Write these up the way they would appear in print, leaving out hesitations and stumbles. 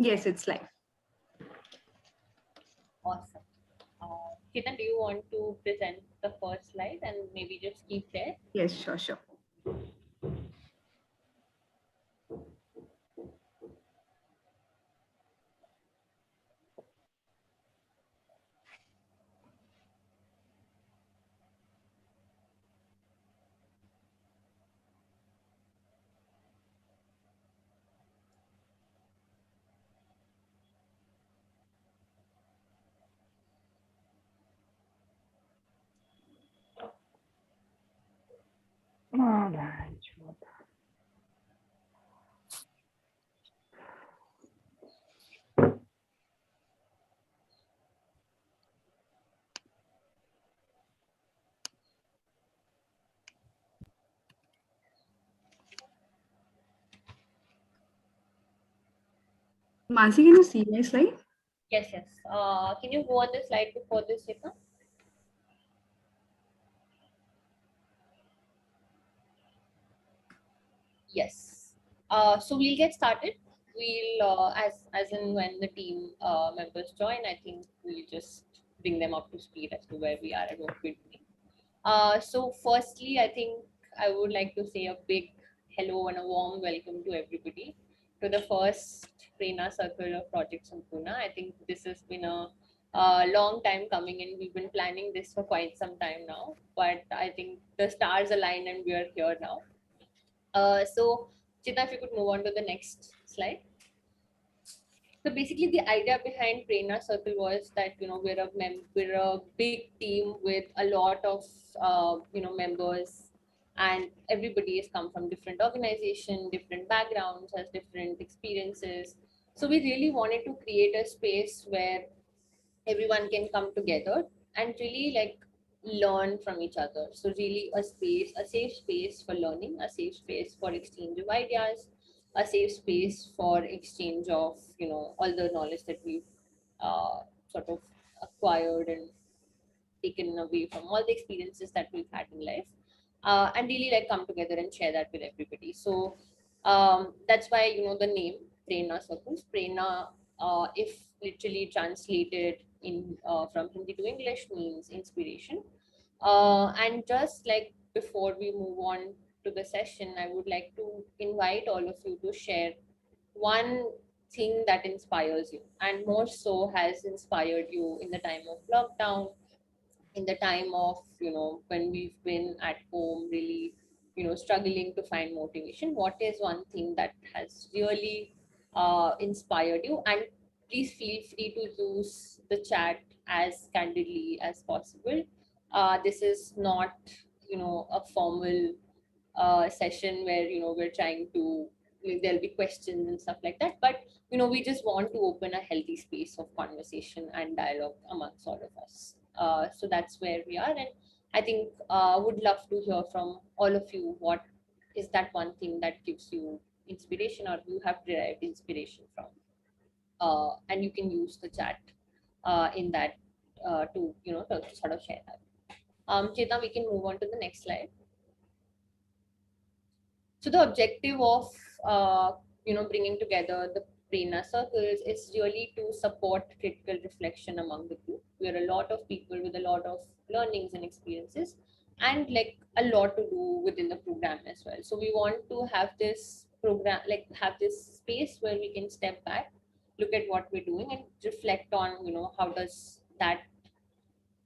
Yes, it's live. Awesome. Chetan, do you want to present the first slide and maybe just keep there? Yes, sure, sure. Mansi, can you see my slide? Yes, yes. Can you go on the slide before this, Chetan? Yes. So we'll get started. We'll, as in when the team members join, I think we'll just bring them up to speed as to where we are and what we're doing. So firstly, I think I would like to say a big hello and a warm welcome to everybody to the first Prerna Circle of Project Sampurna. I think this has been a long time coming and we've been planning this for quite some time now, but I think the stars aligned and we are here now. So Chita, if you could move on to the next slide. So basically, the idea behind Prerna Circle was that we're a big team with a lot of members, and everybody has come from different organizations, different backgrounds, has different experiences. So we really wanted to create a space where everyone can come together and really like learn from each other. So really a space, a safe space for learning, a safe space for exchange of ideas, a safe space for exchange of all the knowledge that we've sort of acquired and taken away from all the experiences that we've had in life, and really like come together and share that with everybody. So that's why the name Prerna Circles. Prerna, if literally translated in from Hindi to English, means inspiration. And just like before we move on to the session, I would like to invite all of you to share one thing that inspires you and more so has inspired you in the time of lockdown, in the time of when we've been at home really struggling to find motivation. What is one thing that has really inspired you? And please feel free to use the chat as candidly as possible. This is not a formal session where we're trying to, there'll be questions and stuff like that, but we just want to open a healthy space of conversation and dialogue amongst all of us. So that's where we are, and I think would love to hear from all of you. What is that one thing that gives you inspiration or you have derived inspiration from? And you can use the chat in that to to sort of share that. Cheta, we can move on to the next slide. So the objective of bringing together the Prerna circles is really to support critical reflection among the group. We are a lot of people with a lot of learnings and experiences, and like a lot to do within the program as well. So we want to have this program, like have this space where we can step back, look at what we're doing, and reflect on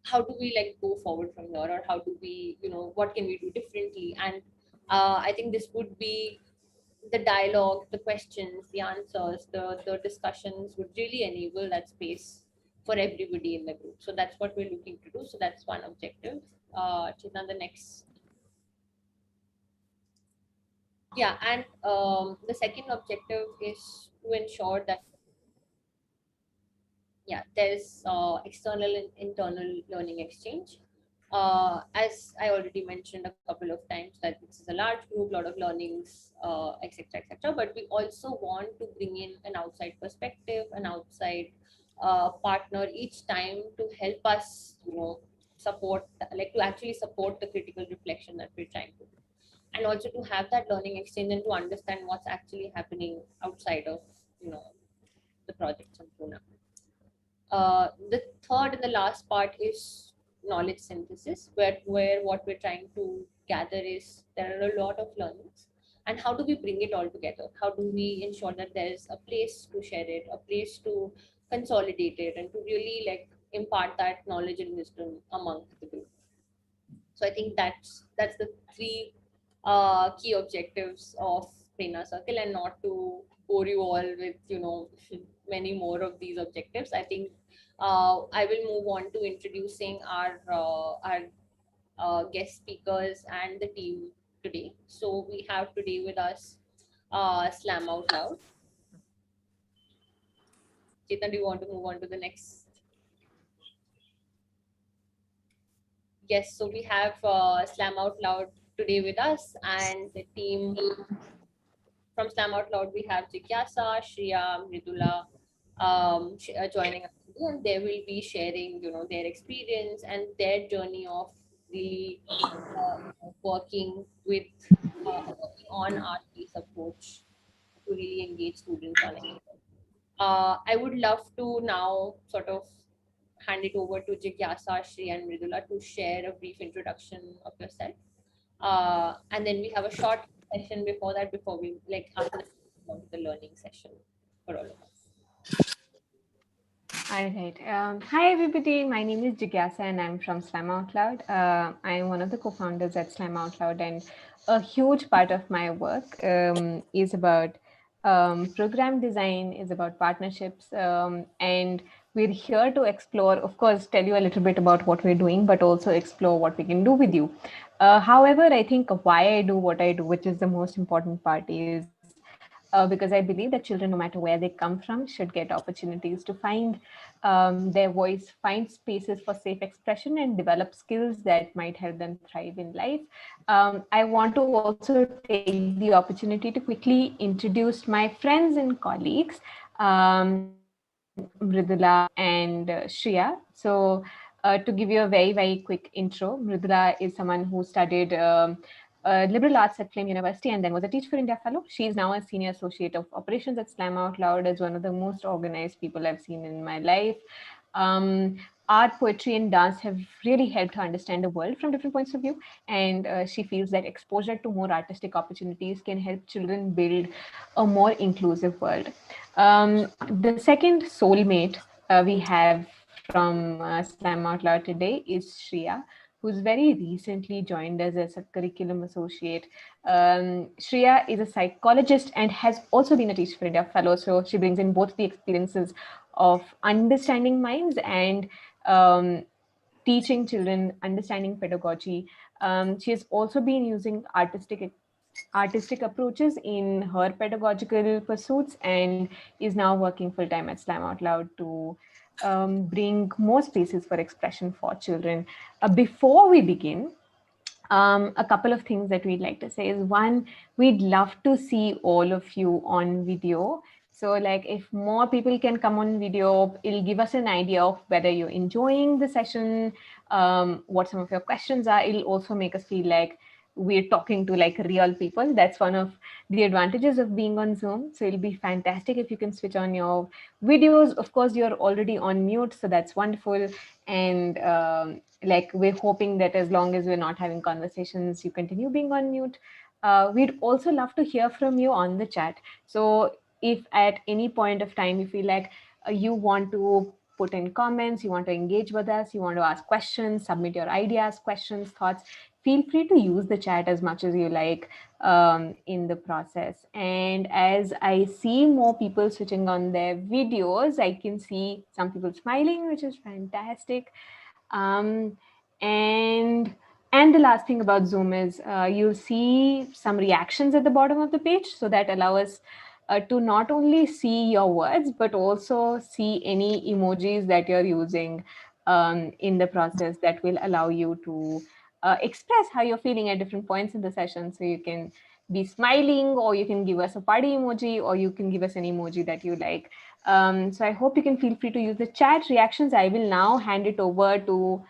how do we like go forward from here, or how do we what can we do differently. And I think this would be the dialogue, the questions, the answers, the discussions would really enable that space for everybody in the group. So that's what we're looking to do. So that's one objective. Chitna, the next. Yeah, and the second objective is to ensure that there's external and internal learning exchange. As I already mentioned a couple of times, that this is a large group, lot of learnings, etc., etc. But we also want to bring in an outside perspective, an outside partner each time to help us, support, like to actually support the critical reflection that we're trying to do, and also to have that learning exchange and to understand what's actually happening outside of, you know, the projects on Prerna. The third and the last part is knowledge synthesis, where what we're trying to gather is there are a lot of learnings, and how do we bring it all together? How do we ensure that there's a place to share it, a place to consolidate it, and to really like impart that knowledge and wisdom among the group? So I think that's the three key objectives of Prerna Circle, and not to bore you all with many more of these objectives. I think I will move on to introducing our guest speakers and the team today. So we have today with us Slam Out Loud. Chetan, do you want to move on to the next? Yes, so we have Slam Out Loud today with us, and the team from Slam Out Loud, we have Jigyasa, Shriya, Mridula joining us today, and they will be sharing, their experience and their journey of really working on art-based approach to really engage students on it. I would love to now sort of hand it over to Jigyasa, Shri, and Mridula to share a brief introduction of yourself. And then we have a short session before that, before we like after that, we move on to the learning session for all of us. All right. Hi, everybody. My name is Jigyasa, and I'm from Slam Out Loud. I'm one of the co-founders at Slam Out Loud, and a huge part of my work is about program design, is about partnerships, and we're here to explore, of course, tell you a little bit about what we're doing, but also explore what we can do with you. However, I think why I do what I do, which is the most important part, is because I believe that children, no matter where they come from, should get opportunities to find their voice, find spaces for safe expression, and develop skills that might help them thrive in life. I want to also take the opportunity to quickly introduce my friends and colleagues, Mridula and Shriya. So, to give you a very, very quick intro, Mridula is someone who studied liberal arts at Flame University and then was a Teach for India fellow. She is now a senior associate of operations at Slam Out Loud, as one of the most organized people I've seen in my life. Art, poetry, and dance have really helped her understand the world from different points of view. And she feels that exposure to more artistic opportunities can help children build a more inclusive world. The second soulmate we have from Slam Out Loud today is Shriya, who's very recently joined us as a curriculum associate. Shriya is a psychologist and has also been a Teach for India fellow, so she brings in both the experiences of understanding minds and teaching children, understanding pedagogy. She has also been using artistic approaches in her pedagogical pursuits and is now working full time at Slam Out Loud to bring more spaces for expression for children. Before we begin, a couple of things that we'd like to say is, one, we'd love to see all of you on video. So like if more people can come on video, it'll give us an idea of whether you're enjoying the session, what some of your questions are. It'll also make us feel like we're talking to like real people. That's one of the advantages of being on Zoom. So it'll be fantastic if you can switch on your videos. Of course, you're already on mute, so that's wonderful. And like we're hoping that as long as we're not having conversations, you continue being on mute. We'd also love to hear from you on the chat. So if at any point of time you feel like you want to put in comments, you want to engage with us, you want to ask questions, submit your ideas, questions, thoughts, feel free to use the chat as much as you like in the process. And as I see more people switching on their videos, I can see some people smiling, which is fantastic. Um, and and the last thing about Zoom is you'll see some reactions at the bottom of the page, so that allow us to not only see your words, but also see any emojis that you're using in the process that will allow you to express how you're feeling at different points in the session. So you can be smiling, or you can give us a party emoji, or you can give us an emoji that you like. So I hope you can feel free to use the chat reactions. I will now hand it over to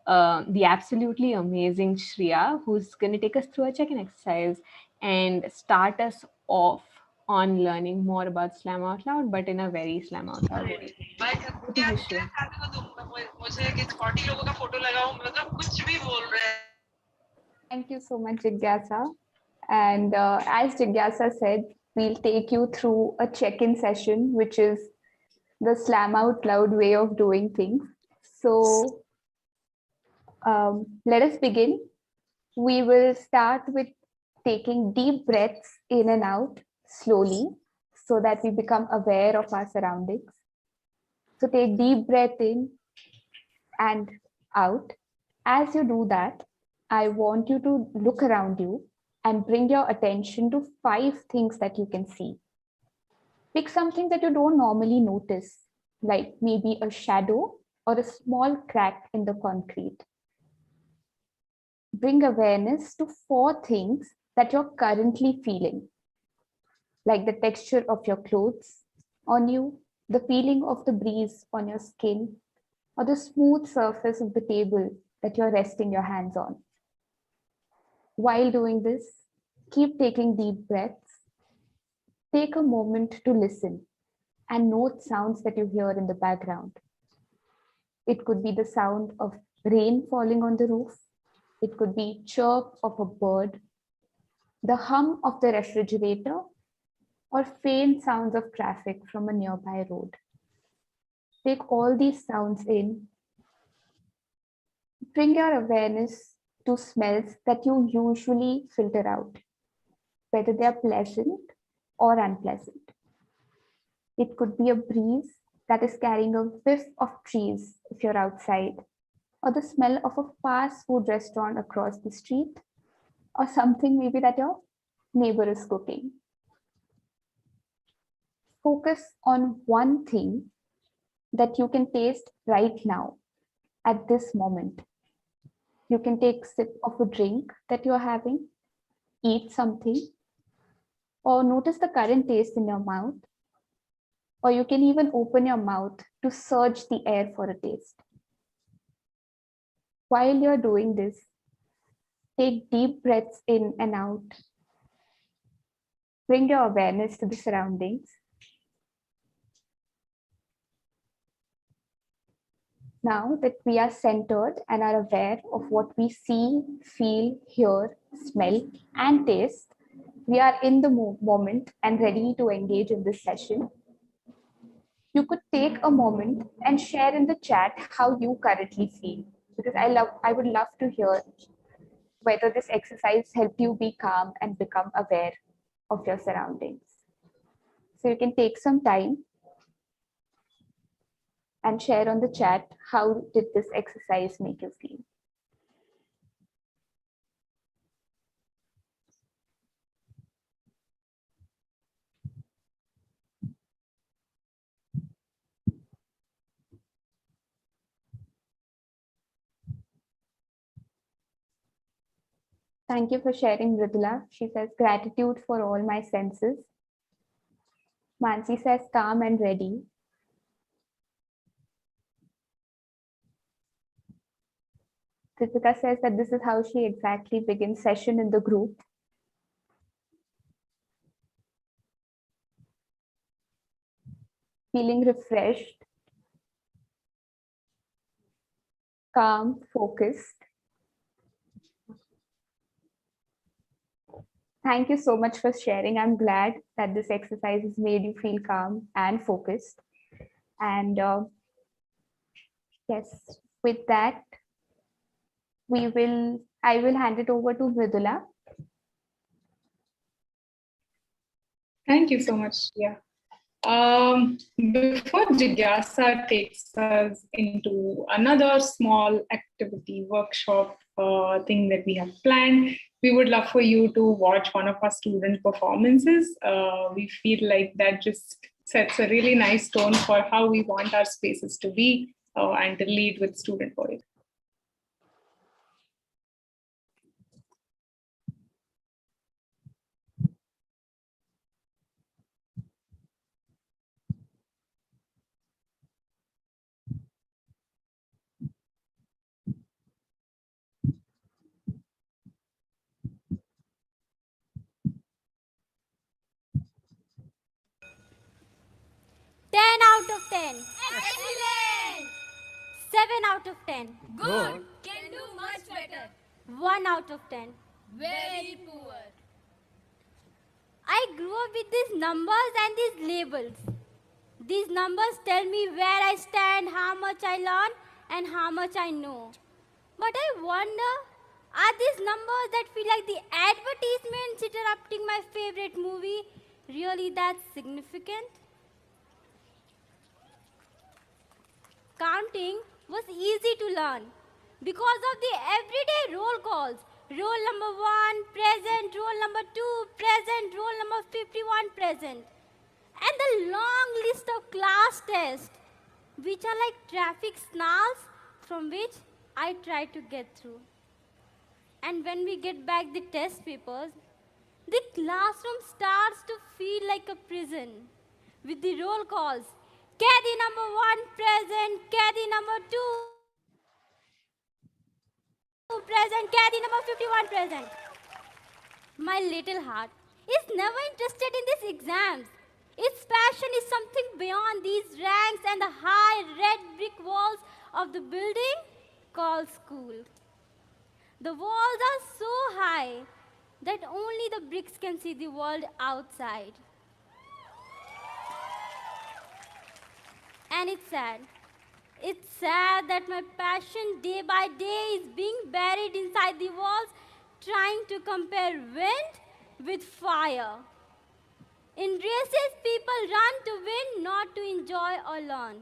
the absolutely amazing Shriya, who's going to take us through a check-in exercise and start us off on learning more about Slam Out Loud, but in a very Slam Out Loud way. Thank you so much, Jigyasa. And as Jigyasa said, we'll take you through a check-in session, which is the Slam Out Loud way of doing things. So let us begin. We will start with taking deep breaths in and out slowly so that we become aware of our surroundings. So take deep breath in and out. As you do that, I want you to look around you and bring your attention to 5 things that you can see. Pick something that you don't normally notice, like maybe a shadow or a small crack in the concrete. Bring awareness to 4 things that you're currently feeling, like the texture of your clothes on you, the feeling of the breeze on your skin, or the smooth surface of the table that you're resting your hands on. While doing this, keep taking deep breaths. Take a moment to listen and note sounds that you hear in the background. It could be the sound of rain falling on the roof. It could be chirp of a bird, the hum of the refrigerator, or faint sounds of traffic from a nearby road. Take all these sounds in. Bring your awareness to smells that you usually filter out, whether they are pleasant or unpleasant. It could be a breeze that is carrying a whiff of trees if you're outside, or the smell of a fast food restaurant across the street, or something maybe that your neighbor is cooking. Focus on one thing that you can taste right now at this moment. You can take a sip of a drink that you're having, eat something, or notice the current taste in your mouth, or you can even open your mouth to search the air for a taste. While you're doing this, take deep breaths in and out. Bring your awareness to the surroundings. Now that we are centered and are aware of what we see, feel, hear, smell, and taste, we are in the moment and ready to engage in this session. You could take a moment and share in the chat how you currently feel, because I would love to hear whether this exercise helped you be calm and become aware of your surroundings. So you can take some time and share on the chat how did this exercise make you feel. Thank you for sharing, Mridula. She says, gratitude for all my senses. Mansi says, calm and ready. Kritika says that this is how she exactly begins session in the group. Feeling refreshed, calm, focused. Thank you so much for sharing. I'm glad that this exercise has made you feel calm and focused. And yes, with that, I will hand it over to Mridula. Thank you so much. Yeah. Before Jigyasa takes us into another small activity workshop thing that we have planned, we would love for you to watch one of our student performances. We feel like that just sets a really nice tone for how we want our spaces to be and to lead with student voice. Excellent! 7 out of 10. Good. Can do much better. 1 out of 10. Very poor. I grew up with these numbers and these labels. These numbers tell me where I stand, how much I learn, and how much I know. But I wonder, are these numbers that feel like the advertisements interrupting my favorite movie really that significant? Counting was easy to learn because of the everyday roll calls. Roll number 1, present. Roll number 2, present. Roll number 51, present. And the long list of class tests, which are like traffic snarls from which I try to get through. And when we get back the test papers, the classroom starts to feel like a prison with the roll calls. Caddy number 1 present, caddy number 2 present, caddy number 51 present. My little heart is never interested in these exams. Its passion is something beyond these ranks and the high red brick walls of the building called school. The walls are so high that only the bricks can see the world outside. And it's sad. It's sad that my passion day by day is being buried inside the walls, trying to compare wind with fire. In races, people run to win, not to enjoy or learn.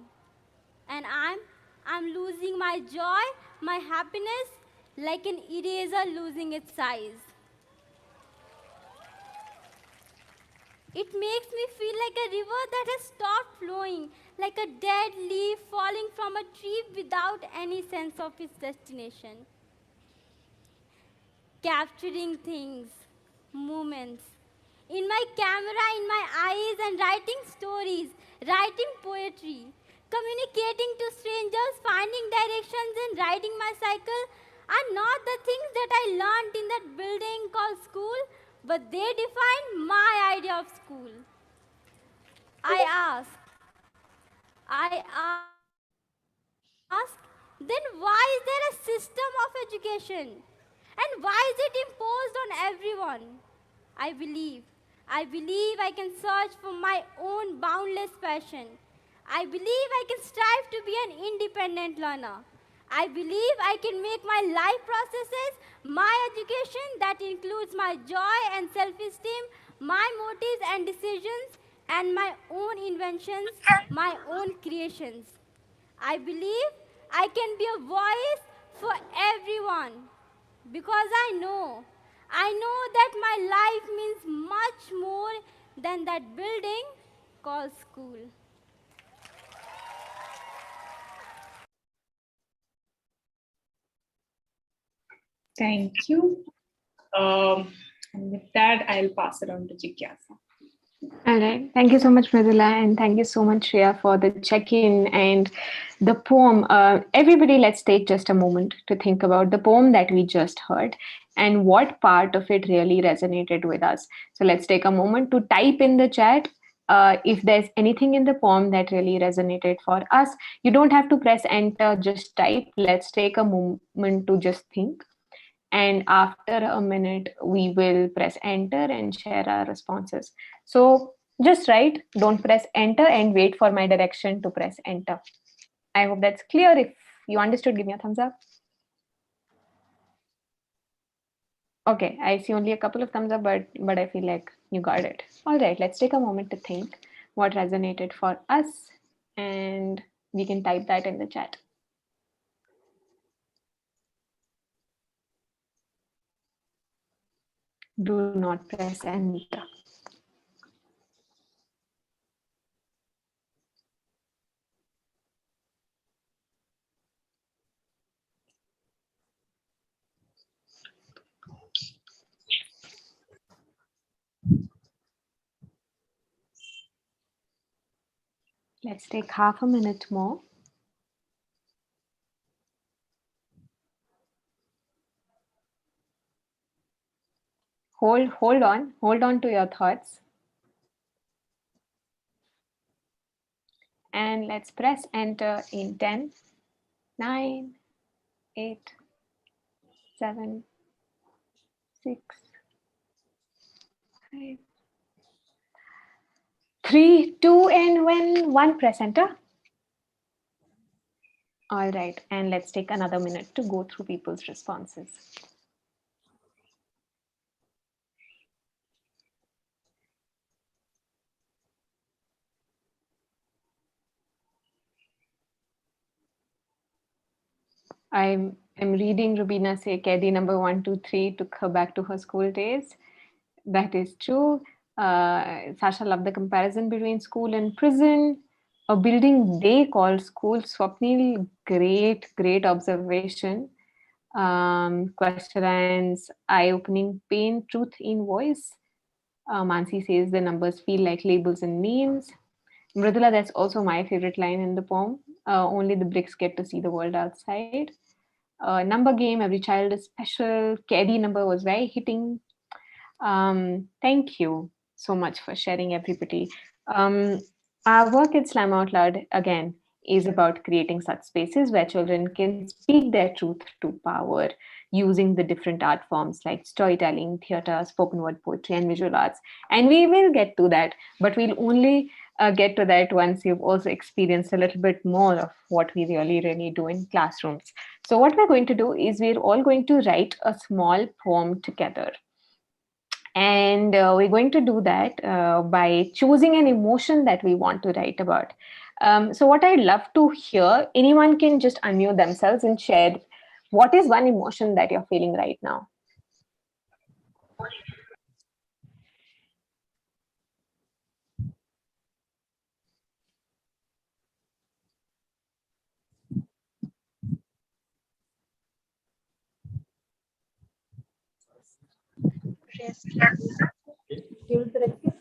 And I'm losing my joy, my happiness, like an eraser losing its size. It makes me feel like a river that has stopped flowing, like a dead leaf falling from a tree without any sense of its destination. Capturing things, moments, in my camera, in my eyes, and writing stories, writing poetry, communicating to strangers, finding directions, and riding my cycle are not the things that I learned in that building called school, but they define my idea of school. I ask, then why is there a system of education? And why is it imposed on everyone? I believe I can search for my own boundless passion. I believe I can strive to be an independent learner. I believe I can make my life processes my education that includes my joy and self-esteem, my motives and decisions, and my own inventions, my own creations. I believe I can be a voice for everyone because I know that my life means much more than that building called school. Thank you. And with that, I'll pass it on to Jigyasa. All right. Thank you so much, Mridula, and thank you so much, Shreya, for the check-in and the poem. Everybody, let's take just a moment to think about the poem that we just heard and what part of it really resonated with us. So let's take a moment to type in the chat if there's anything in the poem that really resonated for us. You don't have to press enter, just type. Let's take a moment to just think. And after a minute, we will press enter and share our responses. So just write, don't press enter, and wait for my direction to press enter. I hope that's clear. If you understood, give me a thumbs up. Okay, I see only a couple of thumbs up, but I feel like you got it. All right, let's take a moment to think what resonated for us, and we can type that in the chat. Do not press enter. Let's take half a minute more. Hold on to your thoughts. And let's press enter in 10, 9, 8, 7, 6, 5, 3, 2, and when 1, press enter. All right, and let's take another minute to go through people's responses. I'm reading Rubina say Kedi number 123 took her back to her school days. That is true. Sasha loved the comparison between school and prison. A building they call school. Swapnil, great observation. Questions, eye-opening pain, truth in voice. Mansi says the numbers feel like labels and names. Mridula, that's also my favorite line in the poem. Only the bricks get to see the world outside. Number game, every child is special. Kedi number was very hitting. Thank you so much for sharing, everybody. Our work at Slam Out Loud, again, is about creating such spaces where children can speak their truth to power using the different art forms like storytelling, theater, spoken word poetry, and visual arts. And we will get to that, but we'll only get to that once you've also experienced a little bit more of what we really do in classrooms. So what we're going to do is we're all going to write a small poem together. And we're going to do that by choosing an emotion that we want to write about. So what I'd love to hear, anyone can just unmute themselves and share what is one emotion that you're feeling right now.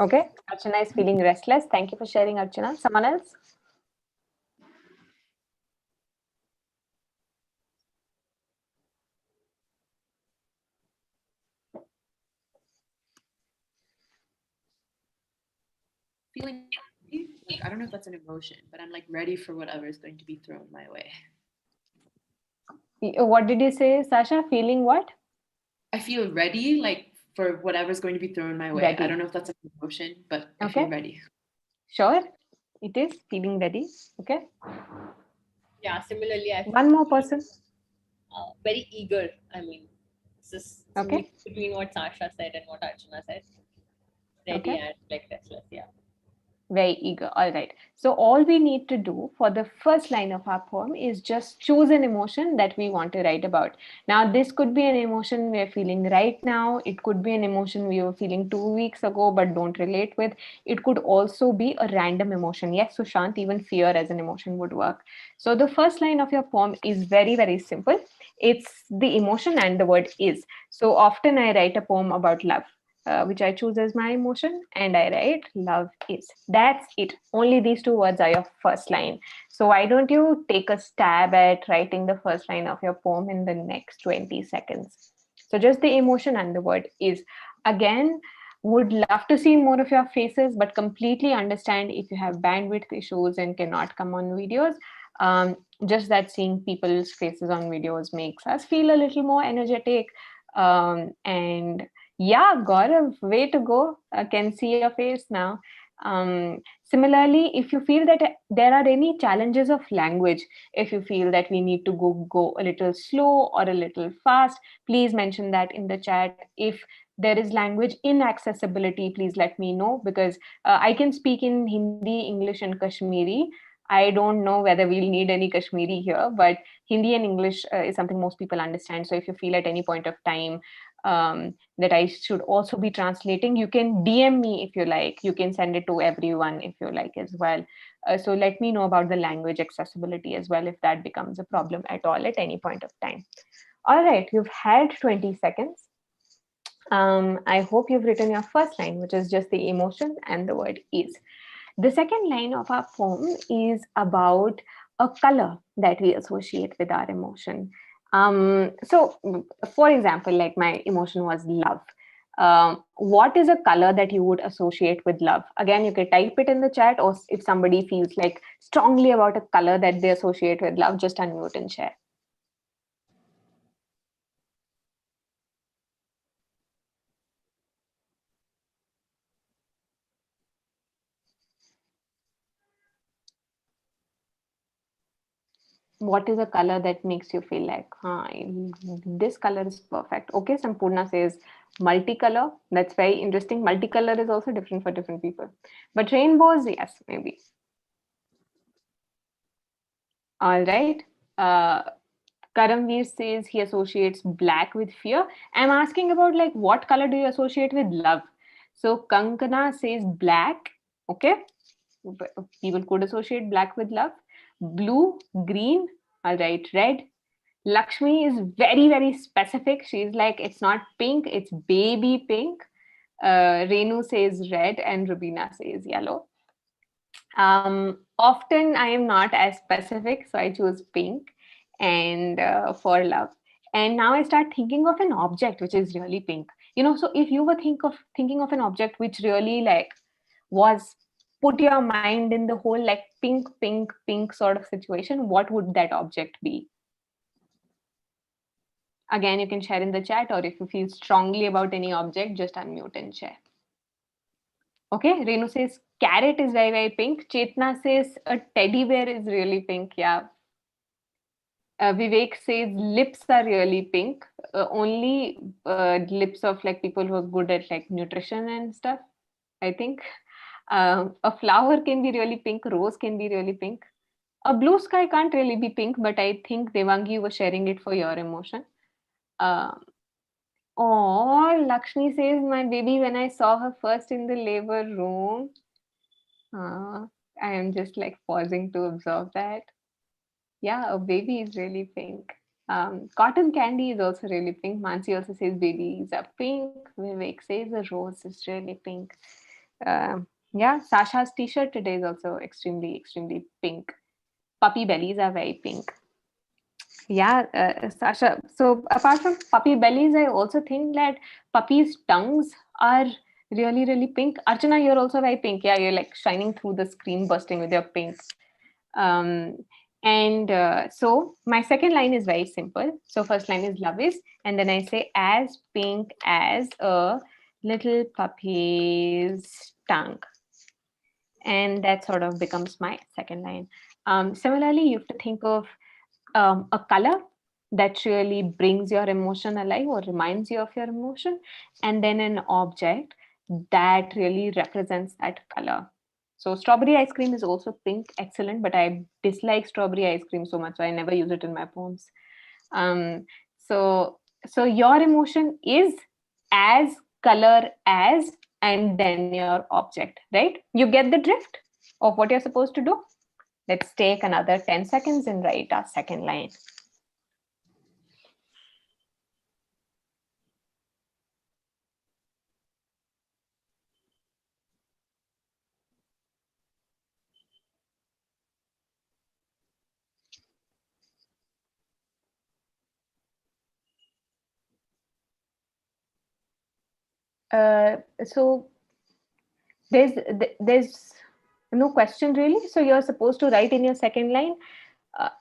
Okay, Archana is feeling restless. Thank you for sharing, Archana. Someone else? Feeling, like, I don't know if that's an emotion, but I'm like ready for whatever is going to be thrown my way. What did you say, Sasha? Feeling what? I feel ready, like for whatever's going to be thrown my way. Ready. I don't know if that's an emotion, but I Okay. feel ready. Sure, it is feeling ready. Okay. Yeah, similarly, I One more person. very eager. I mean, it's just Okay. mix between what Sasha said and what Archana said. Ready Okay. and like restless, yeah. Very eager. All right. So all we need to do for the first line of our poem is just choose an emotion that we want to write about. Now, this could be an emotion we're feeling right now. It could be an emotion we were feeling 2 weeks ago but don't relate with. It could also be a random emotion. Yes, Sushant, even fear as an emotion would work. So the first line of your poem is very simple. It's the emotion and the word is. So often I write a poem about love. Which I choose as my emotion, and I write love is. That's it. Only these two words are your first line. So why don't you take a stab at writing the first line of your poem in the next 20 seconds? So just the emotion and the word is. Again, would love to see more of your faces, but completely understand if you have bandwidth issues and cannot come on videos. Just that seeing people's faces on videos makes us feel a little more energetic. And yeah, Gaurav, way to go. I can see your face now. Similarly, if you feel that there are any challenges of language, if you feel that we need to go a little slow or a little fast, please mention that in the chat. If there is language inaccessibility, please let me know, because I can speak in Hindi, English, and Kashmiri. I don't know whether we'll need any Kashmiri here, but Hindi and English is something most people understand. So if you feel at any point of time that I should also be translating, you can DM me if you like. You can send it to everyone if you like as well. So let me know about the language accessibility as well, if that becomes a problem at all at any point of time. All right, you've had 20 seconds. I hope you've written your first line, which is just the emotion and the word is. The second line of our poem is about a color that we associate with our emotion. So, for example, like my emotion was love. What is a color that you would associate with love? Again, you can type it in the chat, or if somebody feels like strongly about a color that they associate with love, just unmute and share. What is a color that makes you feel like, this color is perfect? Okay, Sampurna says multicolor. That's very interesting. Multicolor is also different for different people. But rainbows, yes, maybe. All right. Karamveer says he associates black with fear. I'm asking about like what color do you associate with love? So Kankana says black. Okay. People could associate black with love. Blue, green. All right. Red. Lakshmi is very, very specific. She's like, it's not pink, it's baby pink. Renu says red and Rubina says yellow. Often I am not as specific, so I choose pink and for love. And now I start thinking of an object which is really pink. So if you were thinking of an object which really like was put your mind in the whole like pink, pink, pink sort of situation, what would that object be? Again, you can share in the chat, or if you feel strongly about any object, just unmute and share. Okay, Renu says carrot is very, very pink. Chetna says a teddy bear is really pink. Yeah. Vivek says lips are really pink. Only lips of like people who are good at like nutrition and stuff, I think. A flower can be really pink. Rose can be really pink. A blue sky can't really be pink, but I think Devangi was sharing it for your emotion. Oh, Lakshmi says, my baby, when I saw her first in the labor room, I am just like pausing to observe that. Yeah, a baby is really pink. Cotton candy is also really pink. Mansi also says babies are pink. Vivek says a rose is really pink. Yeah, Sasha's t-shirt today is also extremely, extremely pink. Puppy bellies are very pink. Yeah, Sasha. So apart from puppy bellies, I also think that puppies' tongues are really, really pink. Archana, you're also very pink. Yeah, you're like shining through the screen, bursting with your pink. So my second line is very simple. So first line is love is, and then I say as pink as a little puppy's tongue. And that sort of becomes my second line. Similarly, you have to think of a color that really brings your emotion alive or reminds you of your emotion, and then an object that really represents that color. So strawberry ice cream is also pink, excellent, but I dislike strawberry ice cream so much, so I never use it in my poems. So your emotion is as color as, and then your object, right? You get the drift of what you're supposed to do. Let's take another 10 seconds and write our second line. So there's no question really. So you're supposed to write in your second line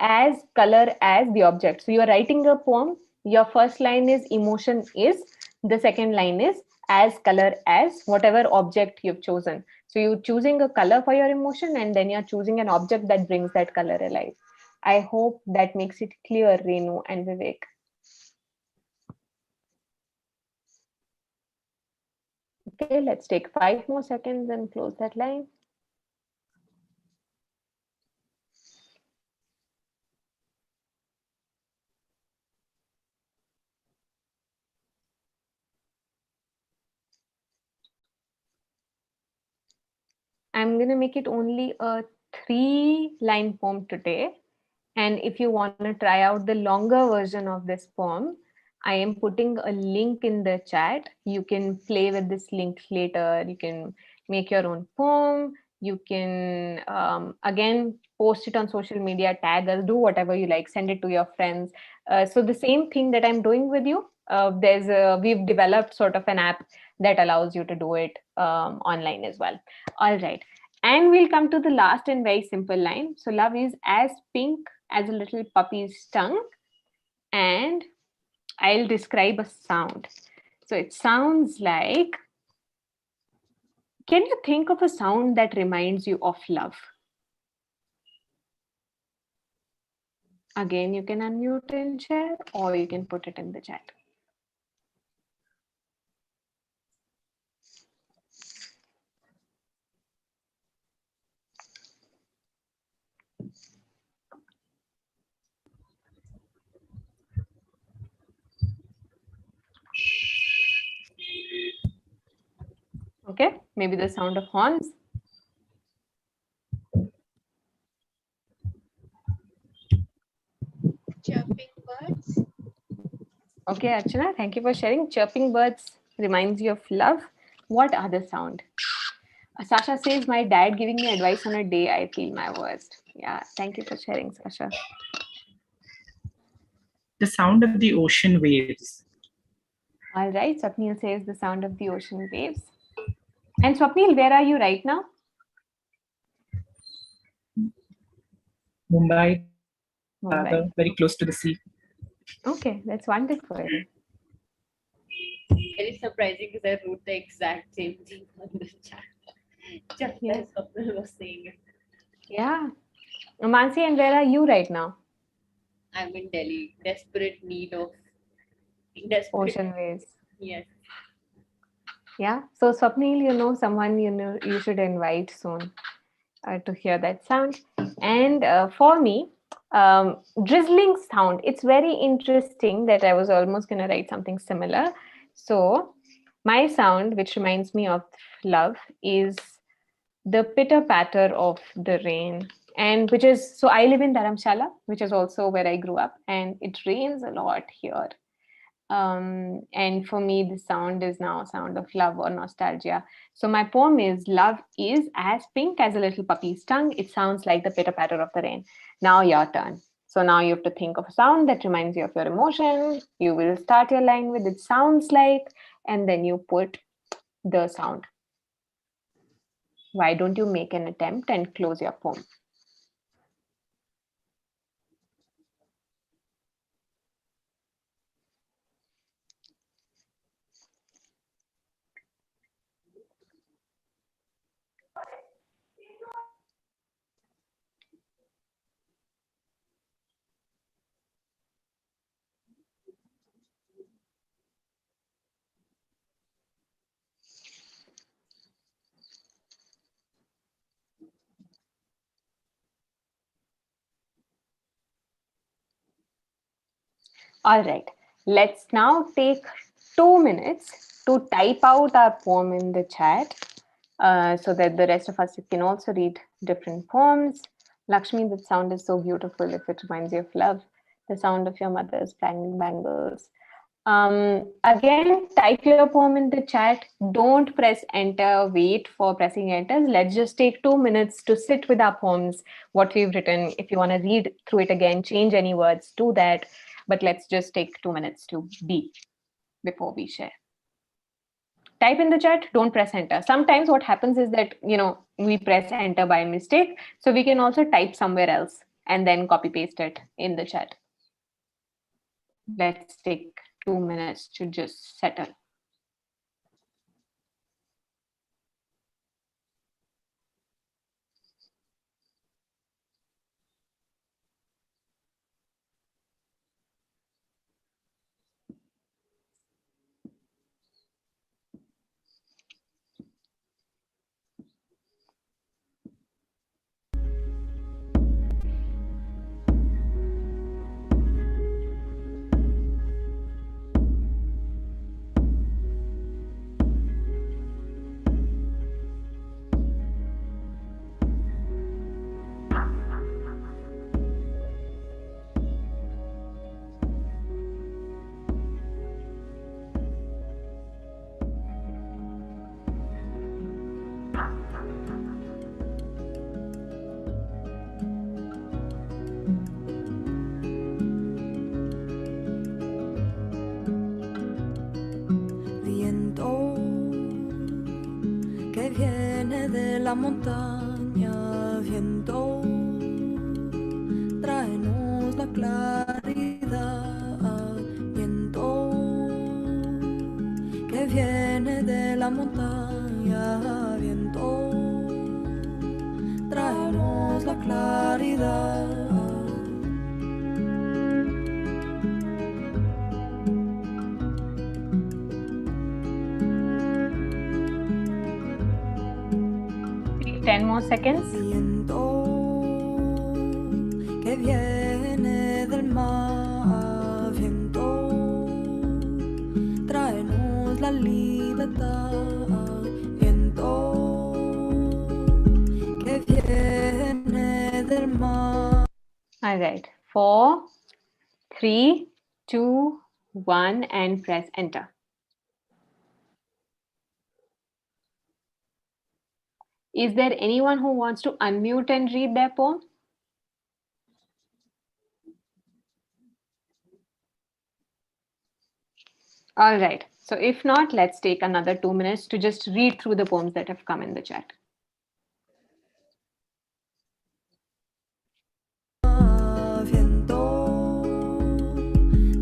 as color as the object. So you're writing a poem. Your first line is emotion is. The second line is as color as whatever object you've chosen. So you're choosing a color for your emotion, and then you're choosing an object that brings that color alive. I hope that makes it clear, Renu and Vivek. Okay, let's take 5 more seconds and close that line. I'm going to make it only a 3-line poem today. And if you want to try out the longer version of this poem, I am putting a link in the chat. You can play with this link later. You can make your own poem. You can, again, post it on social media, tag us, do whatever you like, send it to your friends. So the same thing that I'm doing with you, we've developed sort of an app that allows you to do it online as well. All right. And we'll come to the last and very simple line. So love is as pink as a little puppy's tongue. And I'll describe a sound. So it sounds like, can you think of a sound that reminds you of love? Again, you can unmute and share, or you can put it in the chat. Okay, maybe the sound of horns. Chirping birds. Okay, Archana, thank you for sharing. Chirping birds reminds you of love. What other sound? Sasha says, my dad giving me advice on a day I feel my worst. Yeah, thank you for sharing, Sasha. The sound of the ocean waves. All right, Swapnil says the sound of the ocean waves. And Swapnil, where are you right now? Mumbai, Mumbai. very close to the sea. Okay, that's wonderful. Very surprising because I wrote the exact same thing on the chat. Just Yeah. as Swapnil was saying it. Yeah. Mansi, and where are you right now? I'm in Delhi, desperate Ocean waves. Yes. Yeah. So Swapnil, you know someone you should invite soon to hear that sound. And for me, drizzling sound. It's very interesting that I was almost going to write something similar. So my sound, which reminds me of love, is the pitter patter of the rain. And which is, so I live in Dharamshala, which is also where I grew up, and it rains a lot here. And for me, the sound is now a sound of love or nostalgia. So my poem is, love is as pink as a little puppy's tongue. It sounds like the pitter patter of the rain. Now your turn. So now you have to think of a sound that reminds you of your emotion. You will start your line with it sounds like, and then you put the sound. Why don't you make an attempt and close your poem? All right, let's now take 2 minutes to type out our poem in the chat so that the rest of us can also read different poems. Lakshmi, that sound is so beautiful if it reminds you of love. The sound of your mother's banging bangles. Again, type your poem in the chat. Don't press enter, wait for pressing enter. Let's just take 2 minutes to sit with our poems, what we've written. If you want to read through it again, change any words, do that. But let's just take 2 minutes to be before we share. Type in the chat, don't press enter. Sometimes what happens is that, we press enter by mistake. So we can also type somewhere else and then copy paste it in the chat. Let's take 2 minutes to just settle. la montaña, viento, tráenos la claridad, viento, que viene de la montaña, viento, tráenos la claridad. Take 10 more seconds. Viento que viene del mar, viento, tráenos la libertad, viento que viene del mar. All right. 4, 3, 2, 1, and press enter. Is there anyone who wants to unmute and read their poem? All right. So if not, let's take another 2 minutes to just read through the poems that have come in the chat. Viento,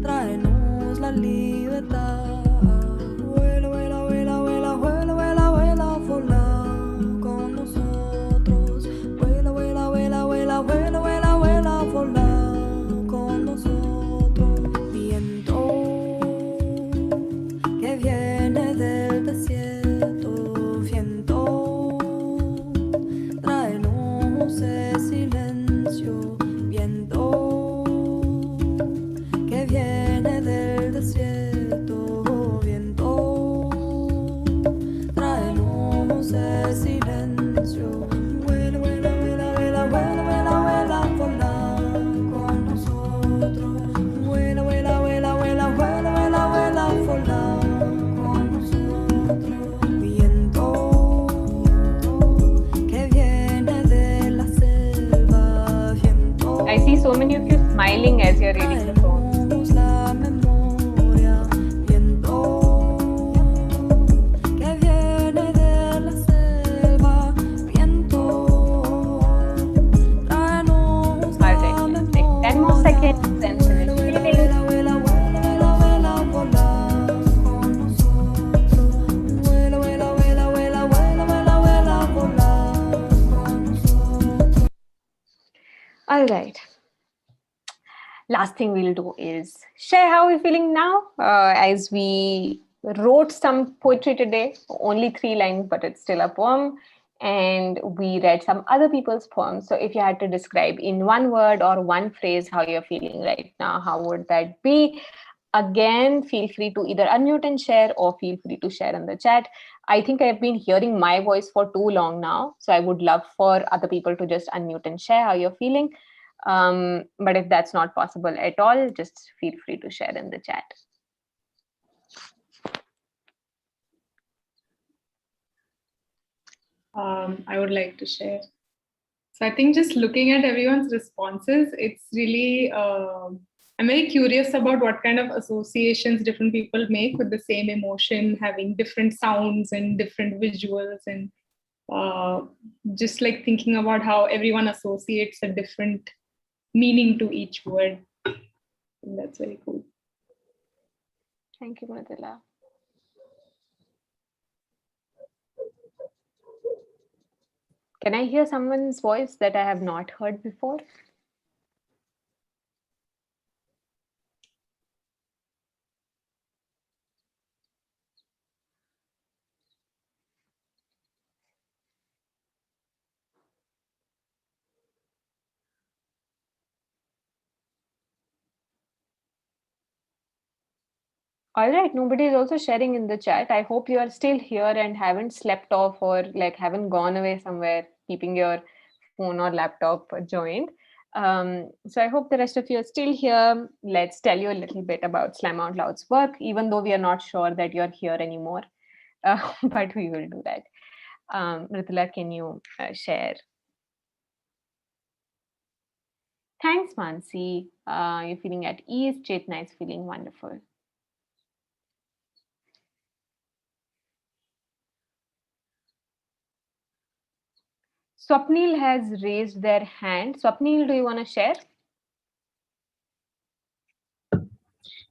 tráenos la libertad. Vuela, vuela, vuela, vuela, vuela, vuela, vuela, vuela con nosotros. Vuela, vuela, vuela, vuela, vuela, vuela, vuela, vuela con nosotros. Viento que viene del desierto, viento, tráenos el silencio, viento que viene del desierto, viento, tráenos el silencio. Vuela, vuela, vuela, vuela, vuela, vuela, vuela, vuela con nosotros. Vuela, vuela, vuela, vuela, vuela, vuela, vuela, vuela con nosotros. Viento que viene de la selva, viento. I see so many of you smiling as you're reading the poem. Traemos la memoria, viento que viene de la selva, viento, tráenos All la right. Let's take 10 more memoria. seconds and finish Vuela, reading. vuela, vuela, vuela, vuela, vuela, vuela con nosotros. Vuela, vuela, vuela, vuela, vuela, vuela, vuela, vuela con nosotros. All right. Last thing we'll do is share how we're feeling now. As we wrote some poetry today, only 3 lines, but it's still a poem. And we read some other people's poems. So if you had to describe in one word or one phrase how you're feeling right now, how would that be? Again, feel free to either unmute and share or feel free to share in the chat. I think I've been hearing my voice for too long now. So I would love for other people to just unmute and share how you're feeling. But if that's not possible at all, just feel free to share in the chat. I would like to share. So I think just looking at everyone's responses, it's really, I'm very curious about what kind of associations different people make with the same emotion, having different sounds and different visuals, and just like thinking about how everyone associates a different meaning to each word. And that's very cool. Thank you, Mridula. Can I hear someone's voice that I have not heard before? All right, nobody is also sharing in the chat. I hope you are still here and haven't slept off or like haven't gone away somewhere, keeping your phone or laptop joined. So I hope the rest of you are still here. Let's tell you a little bit about Slam Out Loud's work, even though we are not sure that you're here anymore, but we will do that. Mridula, can you share? Thanks, Mansi. You're feeling at ease. Chetna is feeling wonderful. Swapnil has raised their hand. Swapnil, do you want to share?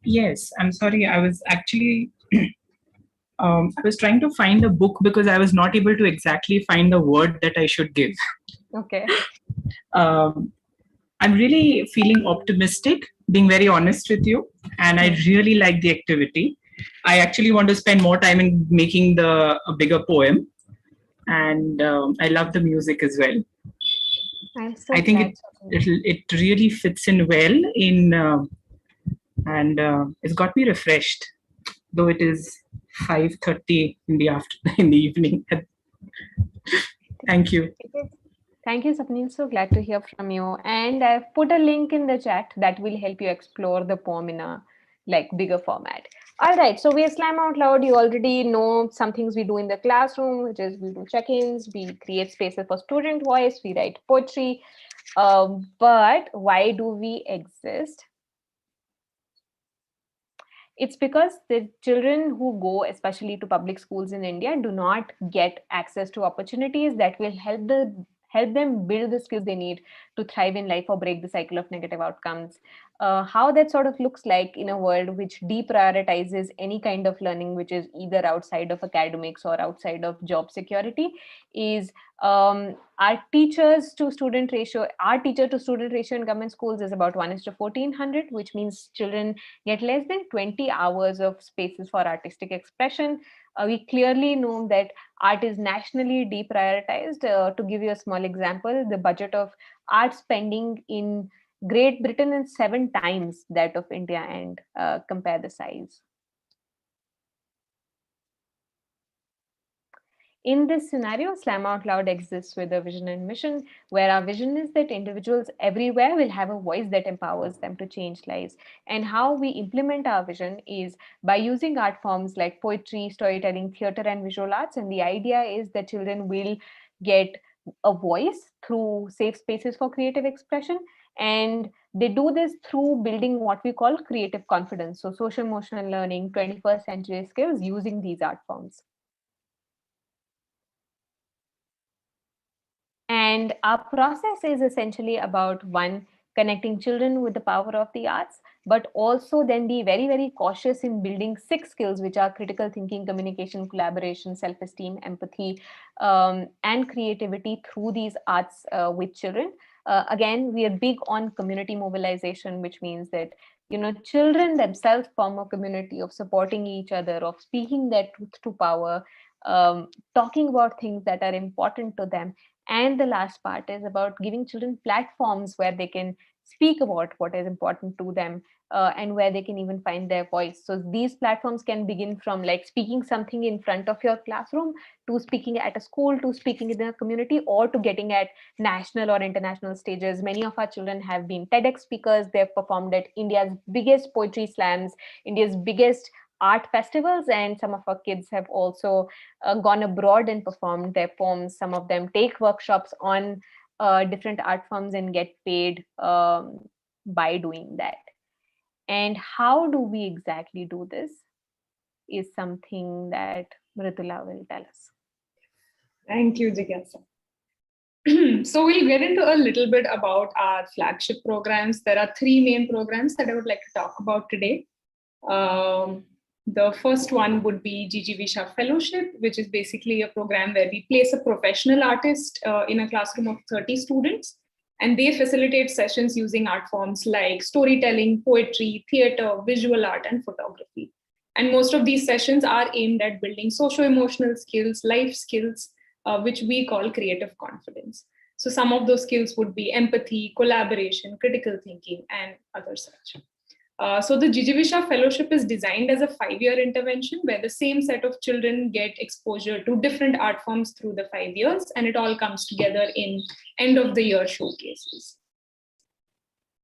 Yes, I'm sorry. I was actually I was trying to find a book because I was not able to exactly find the word that I should give. Okay. Um, I'm really feeling optimistic, being very honest with you, and I really like the activity. I actually want to spend more time in making a bigger poem, and I love the music as well. I'm so I think glad. Swapnil. it really fits in well in, and it's got me refreshed, though it is 5:30 in the afternoon in the evening. Thank you. Thank you, Sapnil. So glad to hear from you. And I've put a link in the chat that will help you explore the poem in a bigger format. All right. So we are Slam Out Loud. You already know some things we do in the classroom, which is we do check-ins, we create spaces for student voice, we write poetry. But why do we exist? It's because the children who go, especially to public schools in India, do not get access to opportunities that will help them build the skills they need to thrive in life or break the cycle of negative outcomes. How that sort of looks like in a world which deprioritizes any kind of learning which is either outside of academics or outside of job security is our teachers to student ratio. Our teacher to student ratio in government schools is about 1:1400, which means children get less than 20 hours of spaces for artistic expression. We clearly know that art is nationally deprioritized. To give you a small example, the budget of art spending in Great Britain is 7 times that of India, and compare the size. In this scenario, Slam Out Loud exists with a vision and mission, where our vision is that individuals everywhere will have a voice that empowers them to change lives. And how we implement our vision is by using art forms like poetry, storytelling, theater, and visual arts. And the idea is that children will get a voice through safe spaces for creative expression. And they do this through building what we call creative confidence. So, social emotional learning, 21st century skills using these art forms. And our process is essentially about one, connecting children with the power of the arts, but also then be very, very cautious in building 6 skills, which are critical thinking, communication, collaboration, self esteem, empathy, and creativity through these arts with children. Again, we are big on community mobilization, which means that children themselves form a community of supporting each other, of speaking their truth to power, talking about things that are important to them. And the last part is about giving children platforms where they can speak about what is important to them, and where they can even find their voice. So these platforms can begin from like speaking something in front of your classroom, to speaking at a school, to speaking in a community, or to getting at national or international stages. Many of our children have been TEDx speakers. They've performed at India's biggest poetry slams, India's biggest art festivals, and some of our kids have also gone abroad and performed their poems. Some of them take workshops on different art forms and get paid by doing that. And how do we exactly do this is something that Mritula will tell us. Thank you, Jigyasa. So we'll get into a little bit about our flagship programs. There are 3 main programs that I would like to talk about today. The first one would be GG Visha Fellowship, which is basically a program where we place a professional artist in a classroom of 30 students, and they facilitate sessions using art forms like storytelling, poetry, theater, visual art, and photography. And most of these sessions are aimed at building socio-emotional skills, life skills, which we call creative confidence. So some of those skills would be empathy, collaboration, critical thinking, and other such. So the Jijivisha Fellowship is designed as a 5-year intervention where the same set of children get exposure to different art forms through the 5 years, and it all comes together in end of the year showcases.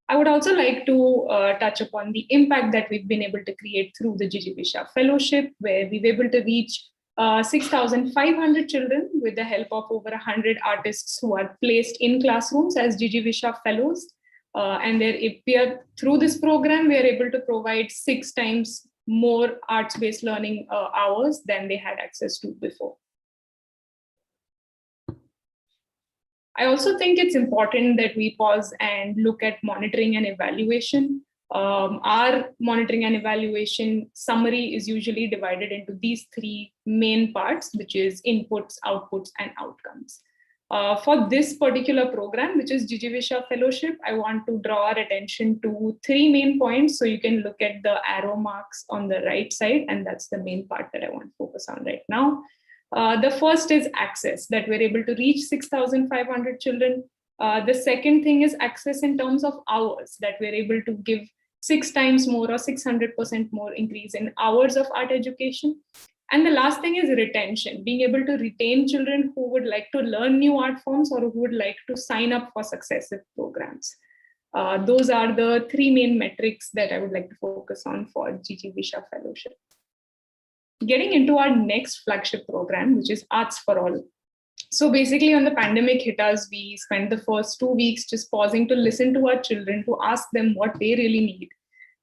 I would also like to touch upon the impact that we've been able to create through the Jijivisha Fellowship, where we've able to reach 6,500 children with the help of over 100 artists who are placed in classrooms as Jijivisha Fellows. And through this program, we are able to provide 6 times more arts-based learning hours than they had access to before. I also think it's important that we pause and look at monitoring and evaluation. Our monitoring and evaluation summary is usually divided into these three main parts, which is inputs, outputs, and outcomes. For this particular program, which is Jijivisha Fellowship, I want to draw our attention to three main points. So you can look at the arrow marks on the right side, and that's the main part that I want to focus on right now. The first is access, that we're able to reach 6,500 children. The second thing is access in terms of hours, that we're able to give 6 times more or 600% more increase in hours of art education. And the last thing is retention, being able to retain children who would like to learn new art forms or who would like to sign up for successive programs. Those are the three main metrics that I would like to focus on for Jijivisha Fellowship. Getting into our next flagship program, which is Arts for All. So basically, when the pandemic hit us, we spent the first 2 weeks just pausing to listen to our children, to ask them what they really need.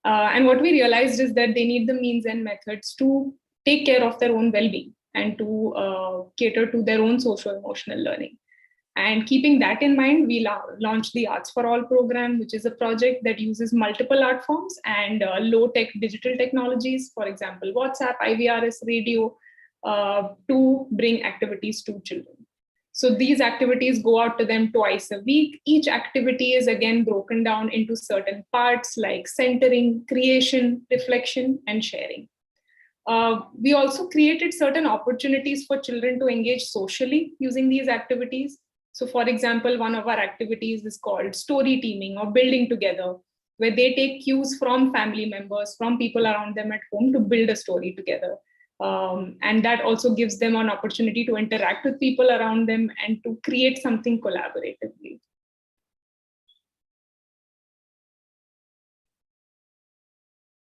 And what we realized is that they need the means and methods to take care of their own well-being and to cater to their own social-emotional learning. And keeping that in mind, we launched the Arts for All program, which is a project that uses multiple art forms and low-tech digital technologies, for example, WhatsApp, IVRS, radio, to bring activities to children. So these activities go out to them twice a week. Each activity is again broken down into certain parts like centering, creation, reflection, and sharing. We also created certain opportunities for children to engage socially using these activities. So for example, one of our activities is called story teaming or building together, where they take cues from family members, from people around them at home to build a story together. And that also gives them an opportunity to interact with people around them and to create something collaboratively.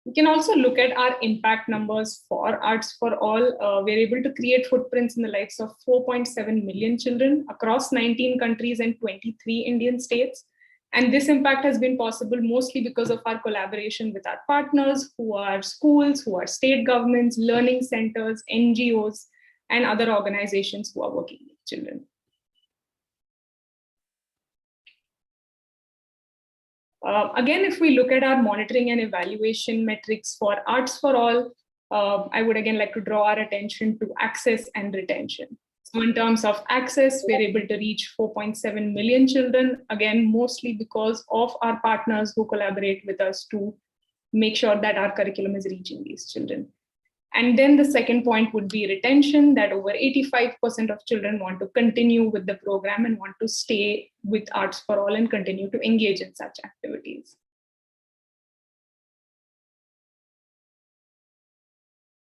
We can also look at our impact numbers for Arts for All. We're able to create footprints in the lives of 4.7 million children across 19 countries and 23 Indian states. And this impact has been possible mostly because of our collaboration with our partners, who are schools, who are state governments, learning centers, NGOs, and other organizations who are working with children. Again, if we look at our monitoring and evaluation metrics for Arts for All, I would again like to draw our attention to access and retention. So in terms of access, we're able to reach 4.7 million children, again, mostly because of our partners who collaborate with us to make sure that our curriculum is reaching these children. And then the second point would be retention, that over 85% of children want to continue with the program and want to stay with Arts for All and continue to engage in such activities.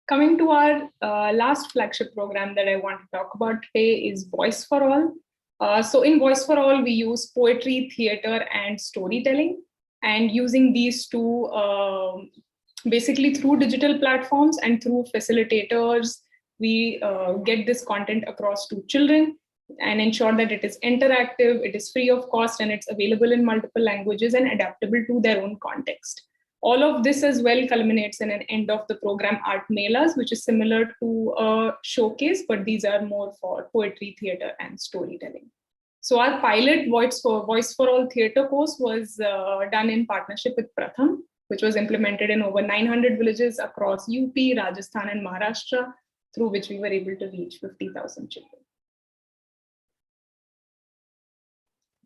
Coming to our last flagship program that I want to talk about today is Voice for All. So in Voice for All, we use poetry, theater, and storytelling. And using these two, basically through digital platforms and through facilitators, we get this content across to children and ensure that it is interactive, it is free of cost, and it's available in multiple languages and adaptable to their own context. All of this as well culminates in an end of the program Art Melas, which is similar to a showcase, but these are more for poetry, theater, and storytelling. So our pilot Voice for All theater course was done in partnership with Pratham, which was implemented in over 900 villages across UP, Rajasthan, and Maharashtra, through which we were able to reach 50,000 children.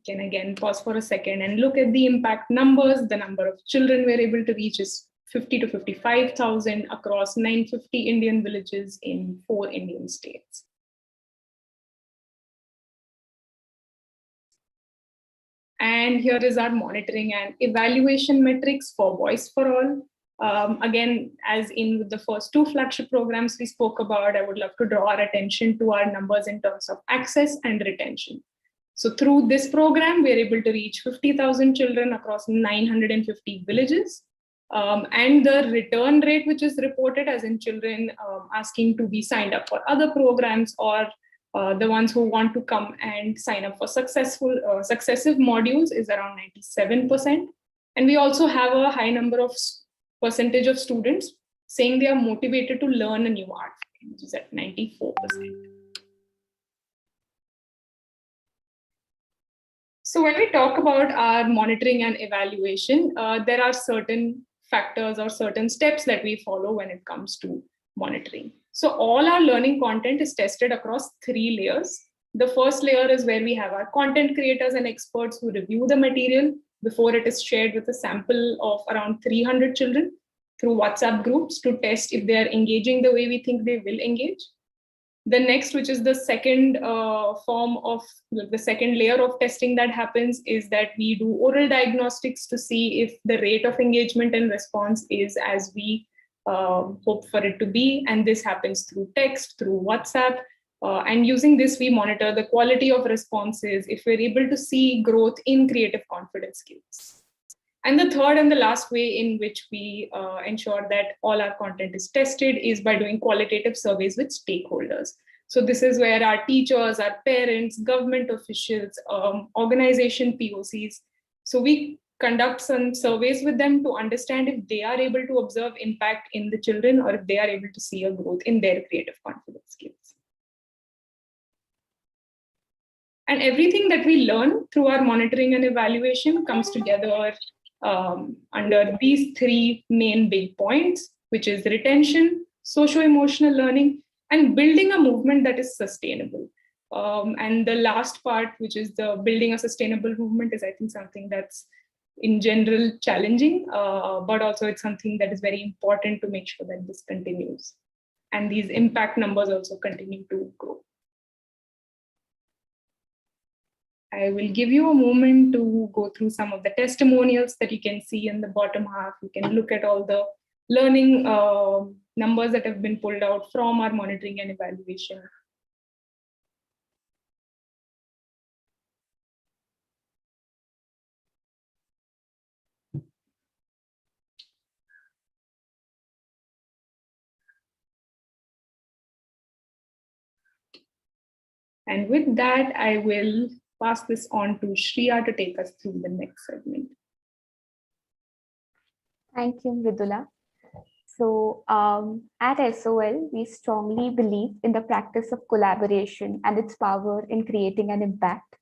Can again pause for a second and look at the impact numbers. The number of children we're able to reach is 50 to 55,000 across 950 Indian villages in 4 Indian states. And here is our monitoring and evaluation metrics for Voice for All. Again, as in with the first 2 flagship programs we spoke about, I would love to draw our attention to our numbers in terms of access and retention. So through this program, we're able to reach 50,000 children across 950 villages. And the return rate, which is reported as in children asking to be signed up for other programs, or the ones who want to come and sign up for successive modules, is around 97%. And we also have a high number of percentage of students saying they are motivated to learn a new art, which is at 94%. So when we talk about our monitoring and evaluation, there are certain factors or certain steps that we follow when it comes to monitoring. So all our learning content is tested across 3 layers. The first layer is where we have our content creators and experts who review the material before it is shared with a sample of around 300 children through WhatsApp groups to test if they are engaging the way we think they will engage. The next, which is the second form of the second layer of testing that happens, is that we do oral diagnostics to see if the rate of engagement and response is as we hope for it to be. And this happens through text, through WhatsApp. And using this, we monitor the quality of responses if we're able to see growth in creative confidence skills. And the third and the last way in which we ensure that all our content is tested is by doing qualitative surveys with stakeholders. So this is where our teachers, our parents, government officials, organization POCs. So we conduct some surveys with them to understand if they are able to observe impact in the children or if they are able to see a growth in their creative confidence skills. And everything that we learn through our monitoring and evaluation comes together under these 3 main big points, which is retention, socio-emotional learning, and building a movement that is sustainable. And the last part, which is the building a sustainable movement, is I think something that's in general challenging, but also it's something that is very important to make sure that this continues. And these impact numbers also continue to grow. I will give you a moment to go through some of the testimonials that you can see in the bottom half. You can look at all the learning numbers that have been pulled out from our monitoring and evaluation. And with that, I will pass this on to Shreya to take us through the next segment. Thank you, Mridula. So at SOL, we strongly believe in the practice of collaboration and its power in creating an impact.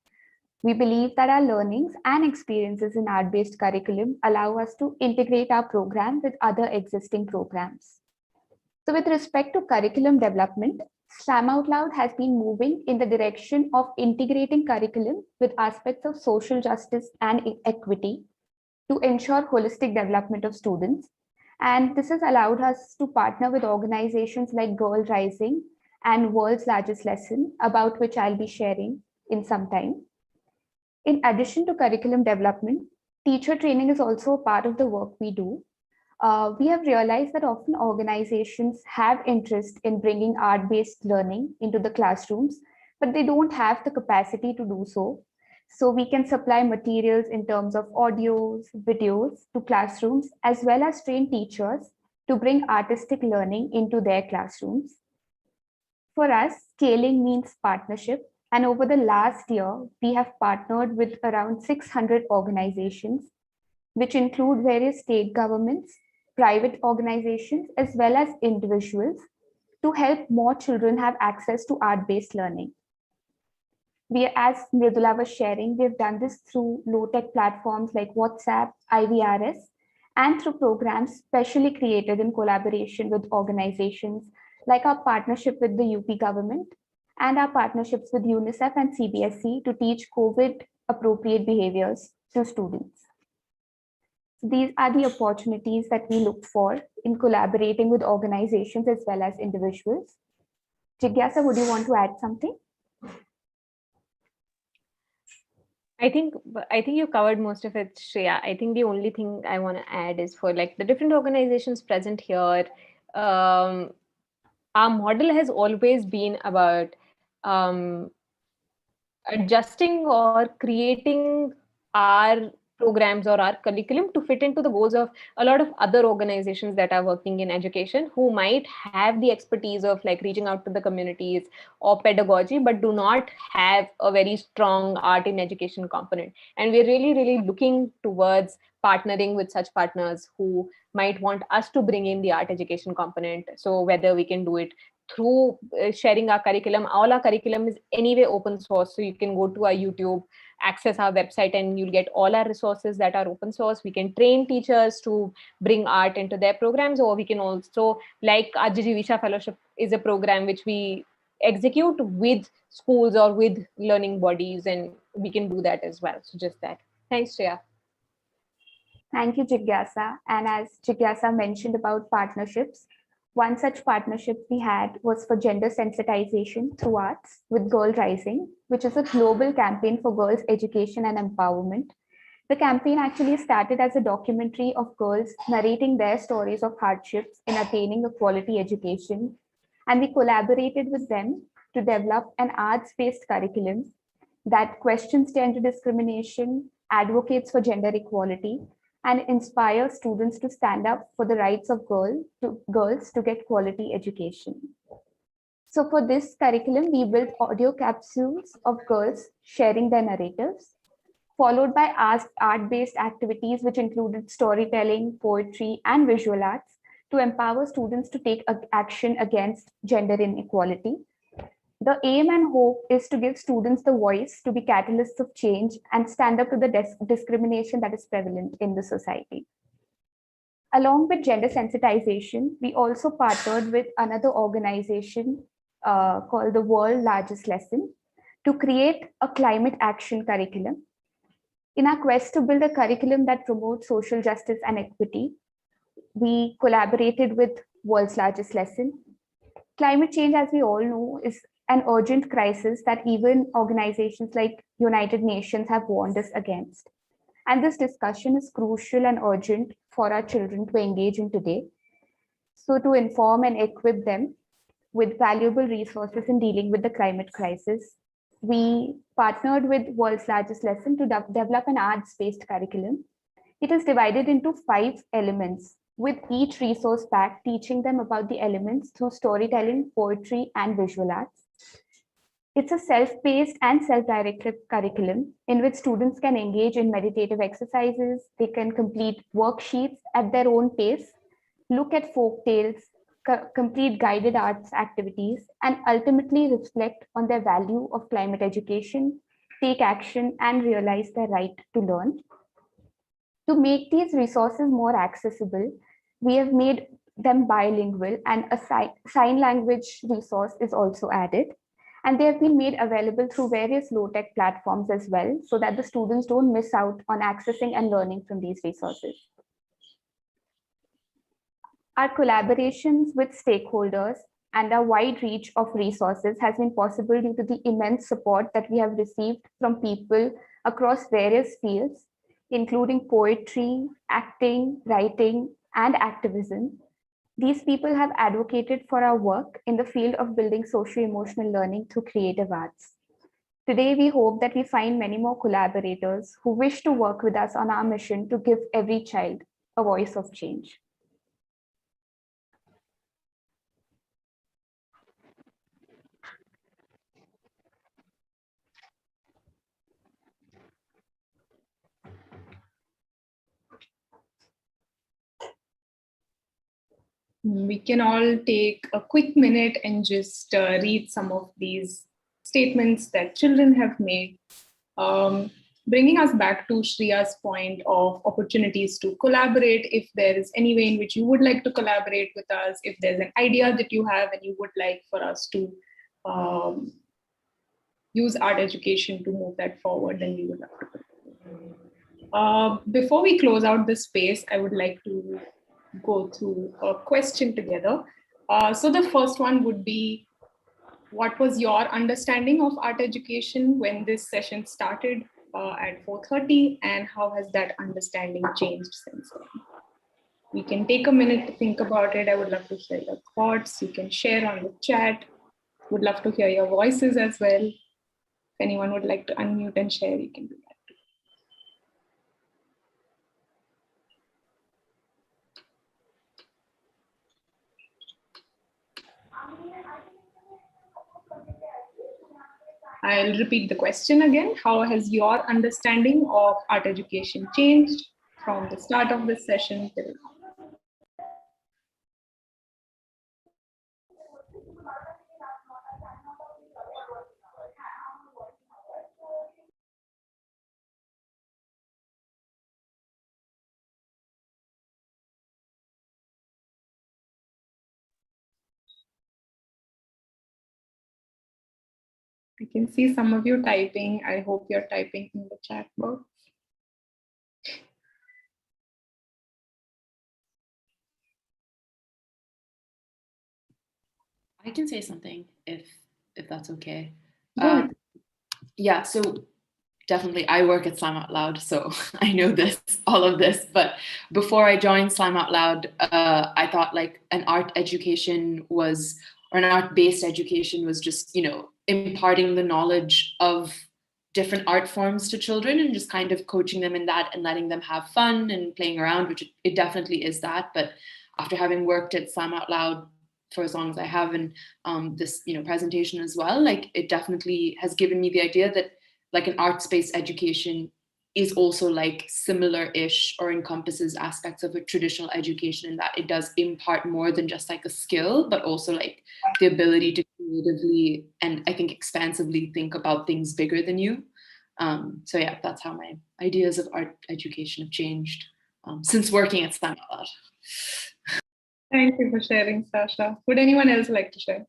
We believe that our learnings and experiences in art-based curriculum allow us to integrate our program with other existing programs. So with respect to curriculum development, Slam Out Loud has been moving in the direction of integrating curriculum with aspects of social justice and equity to ensure holistic development of students. And this has allowed us to partner with organizations like Girl Rising and World's Largest Lesson, about which I'll be sharing in some time. In addition to curriculum development, teacher training is also a part of the work we do. We have realized that often organizations have interest in bringing art-based learning into the classrooms, but they don't have the capacity to do so. So we can supply materials in terms of audios, videos to classrooms, as well as train teachers to bring artistic learning into their classrooms. For us, scaling means partnership. And over the last year, we have partnered with around 600 organizations, which include various state governments, private organizations, as well as individuals, to help more children have access to art-based learning. We, as Mridula was sharing, we've done this through low-tech platforms like WhatsApp, IVRS, and through programs specially created in collaboration with organizations like our partnership with the UP government and our partnerships with UNICEF and CBSE to teach COVID-appropriate behaviors to students. These are the opportunities that we look for in collaborating with organizations as well as individuals. Jigyasa, would you want to add something? I think you covered most of it, Shreya. I think the only thing I want to add is for like the different organizations present here, our model has always been about adjusting or creating our programs or our curriculum to fit into the goals of a lot of other organizations that are working in education, who might have the expertise of like reaching out to the communities or pedagogy, but do not have a very strong art in education component. And we're really looking towards partnering with such partners who might want us to bring in the art education component. So whether we can do it through sharing our curriculum. All our curriculum is anyway open source, so you can go to our YouTube access our website and you'll get all our resources that are open source. We can train teachers to bring art into their programs, or we can also, like Ajijivisha Fellowship is a program which we execute with schools or with learning bodies, and we can do that as well. So just that. Thanks, Shreya. Thank you, Jigyasa. And as Jigyasa mentioned about partnerships, one such partnership we had was for gender sensitization through arts with Girl Rising, which is a global campaign for girls' education and empowerment. The campaign actually started as a documentary of girls narrating their stories of hardships in attaining a quality education. And we collaborated with them to develop an arts-based curriculum that questions gender discrimination, advocates for gender equality, and inspire students to stand up for the rights of girls to get quality education. So for this curriculum, we built audio capsules of girls sharing their narratives, followed by art-based activities, which included storytelling, poetry, and visual arts to empower students to take action against gender inequality. The aim and hope is to give students the voice to be catalysts of change and stand up to the discrimination that is prevalent in the society. Along with gender sensitization, we also partnered with another organization called the World's Largest Lesson to create a climate action curriculum. In our quest to build a curriculum that promotes social justice and equity, we collaborated with World's Largest Lesson. Climate change, as we all know, is an urgent crisis that even organizations like United Nations have warned us against. And this discussion is crucial and urgent for our children to engage in today. So to inform and equip them with valuable resources in dealing with the climate crisis, we partnered with World's Largest Lesson to develop an arts-based curriculum. It is divided into 5 elements, with each resource pack teaching them about the elements through storytelling, poetry, and visual arts. It's a self-paced and self-directed curriculum in which students can engage in meditative exercises, they can complete worksheets at their own pace, look at folk tales, complete guided arts activities, and ultimately reflect on their value of climate education, take action, and realize their right to learn. To make these resources more accessible, we have made them bilingual, and a sign language resource is also added. And they have been made available through various low-tech platforms as well, so that the students don't miss out on accessing and learning from these resources. Our collaborations with stakeholders and a wide reach of resources has been possible due to the immense support that we have received from people across various fields, including poetry, acting, writing, and activism. These people have advocated for our work in the field of building socio-emotional learning through creative arts. Today, we hope that we find many more collaborators who wish to work with us on our mission to give every child a voice of change. We can all take a quick minute and just read some of these statements that children have made, bringing us back to Shreya's point of opportunities to collaborate. If there is any way in which you would like to collaborate with us, if there's an idea that you have and you would like for us to use art education to move that forward, then we would love to. Before we close out this space, I would like to go through a question together. So the first one would be, what was your understanding of art education when this session started at 4:30, and how has that understanding changed since then? We can take a minute to think about it. I would love to hear your thoughts. You can share on the chat. Would love to hear your voices as well. If anyone would like to unmute and share, you can do that. I'll repeat the question again. How has your understanding of art education changed from the start of this session till now? I can see some of you typing. I hope you're typing in the chat box. I can say something if that's okay. Go ahead. Yeah, so definitely I work at Slam Out Loud, so I know all of this. But before I joined Slam Out Loud, I thought like an art education was, or an art-based education was just, imparting the knowledge of different art forms to children and just kind of coaching them in that and letting them have fun and playing around, which it definitely is that. But after having worked at Slam Out Loud for as long as I have, and this presentation as well, like it definitely has given me the idea that like an arts-based education is also like similar-ish or encompasses aspects of a traditional education in that it does impart more than just like a skill, but also like the ability to creatively and I think expansively think about things bigger than you. So yeah, that's how my ideas of art education have changed since working at Slam Out Loud. Thank you for sharing, Sasha. Would anyone else like to share?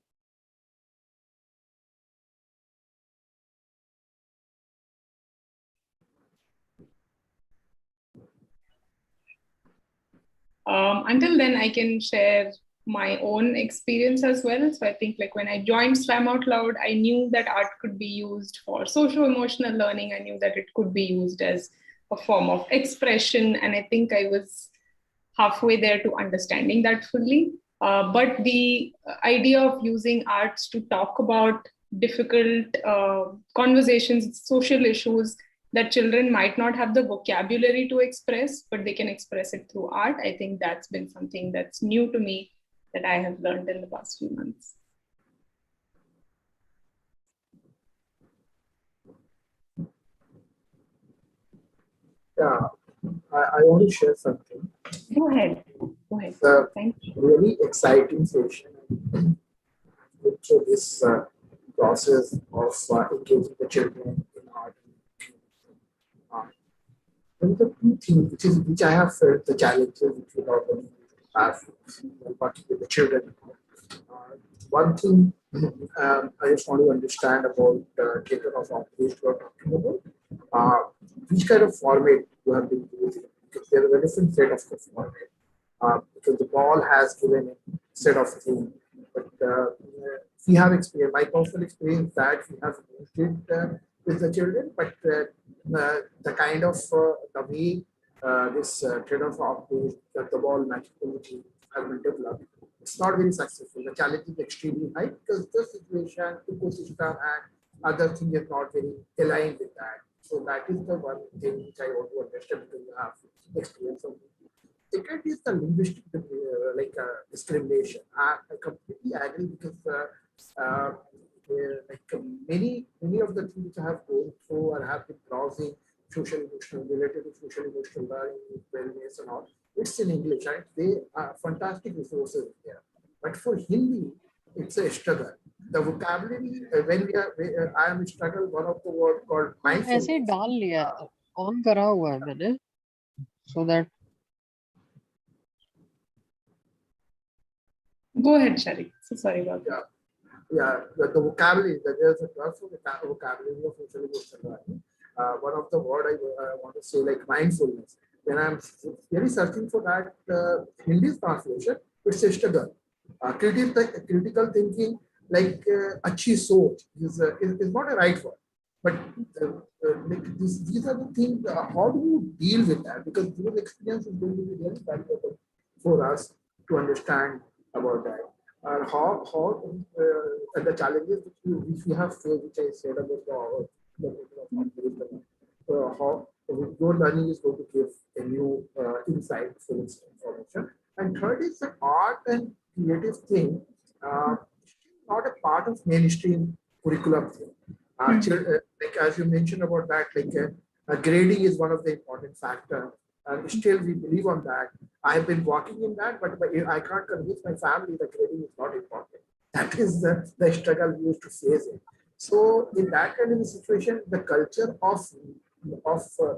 Until then, I can share my own experience as well. So I think like when I joined Slam Out Loud, I knew that art could be used for social-emotional learning. I knew that it could be used as a form of expression. And I think I was halfway there to understanding that fully. But the idea of using arts to talk about difficult conversations, social issues that children might not have the vocabulary to express, but they can express it through art. I think that's been something that's new to me that I have learned in the past few months. Yeah, I want to share something. Go ahead. Go ahead. Thank you. Really exciting session. So this process of engaging the children in art. One of the two things which I have felt the challenges which we normally have working with the children. One thing I just want to understand about theater of observation you are talking about. Which kind of format you have been using? Because there is a different set of the format. Because the ball has given a set of things, but we have experience. My personal experience that we have used it with the children, but the kind of the way this trade-off of the ball magicality have been developed, it's not very successful. The challenge is extremely high because the situation, ecosystem, and other things are not very aligned with that. So that is the one thing which I want to understand because you have experience of it. Second is the linguistic discrimination. I completely agree because many of the things which I have gone through or have been browsing social emotional related to social emotional learning, wellness and all, it's in English, right? They are fantastic resources there. But for Hindi, it's a struggle. The vocabulary I am struggle one of the word called mindfulness. ऐसे डाल लिया on करा हुआ है मैंने so that Go ahead, Shari. So sorry about that. Yeah, the vocabulary, there's a class for the vocabulary of social emotional learning. One of the word I want to say like mindfulness. When I'm really searching for that Hindi translation, it's a struggle. Critical thinking, like achhi soch is not a right word. But these are the things, how do you deal with that? Because this experience is going to be really valuable for us to understand about that. How the challenges which we have faced, which I said about how your learning is going to give a new insight, full information. And third is the art and creative thing, not a part of mainstream curriculum thing. Like as you mentioned about that, like grading is one of the important factors. And still we believe on that. I have been working in that, but I can't convince my family that grading is not important. That is the struggle we used to face it. So in that kind of a situation, the culture of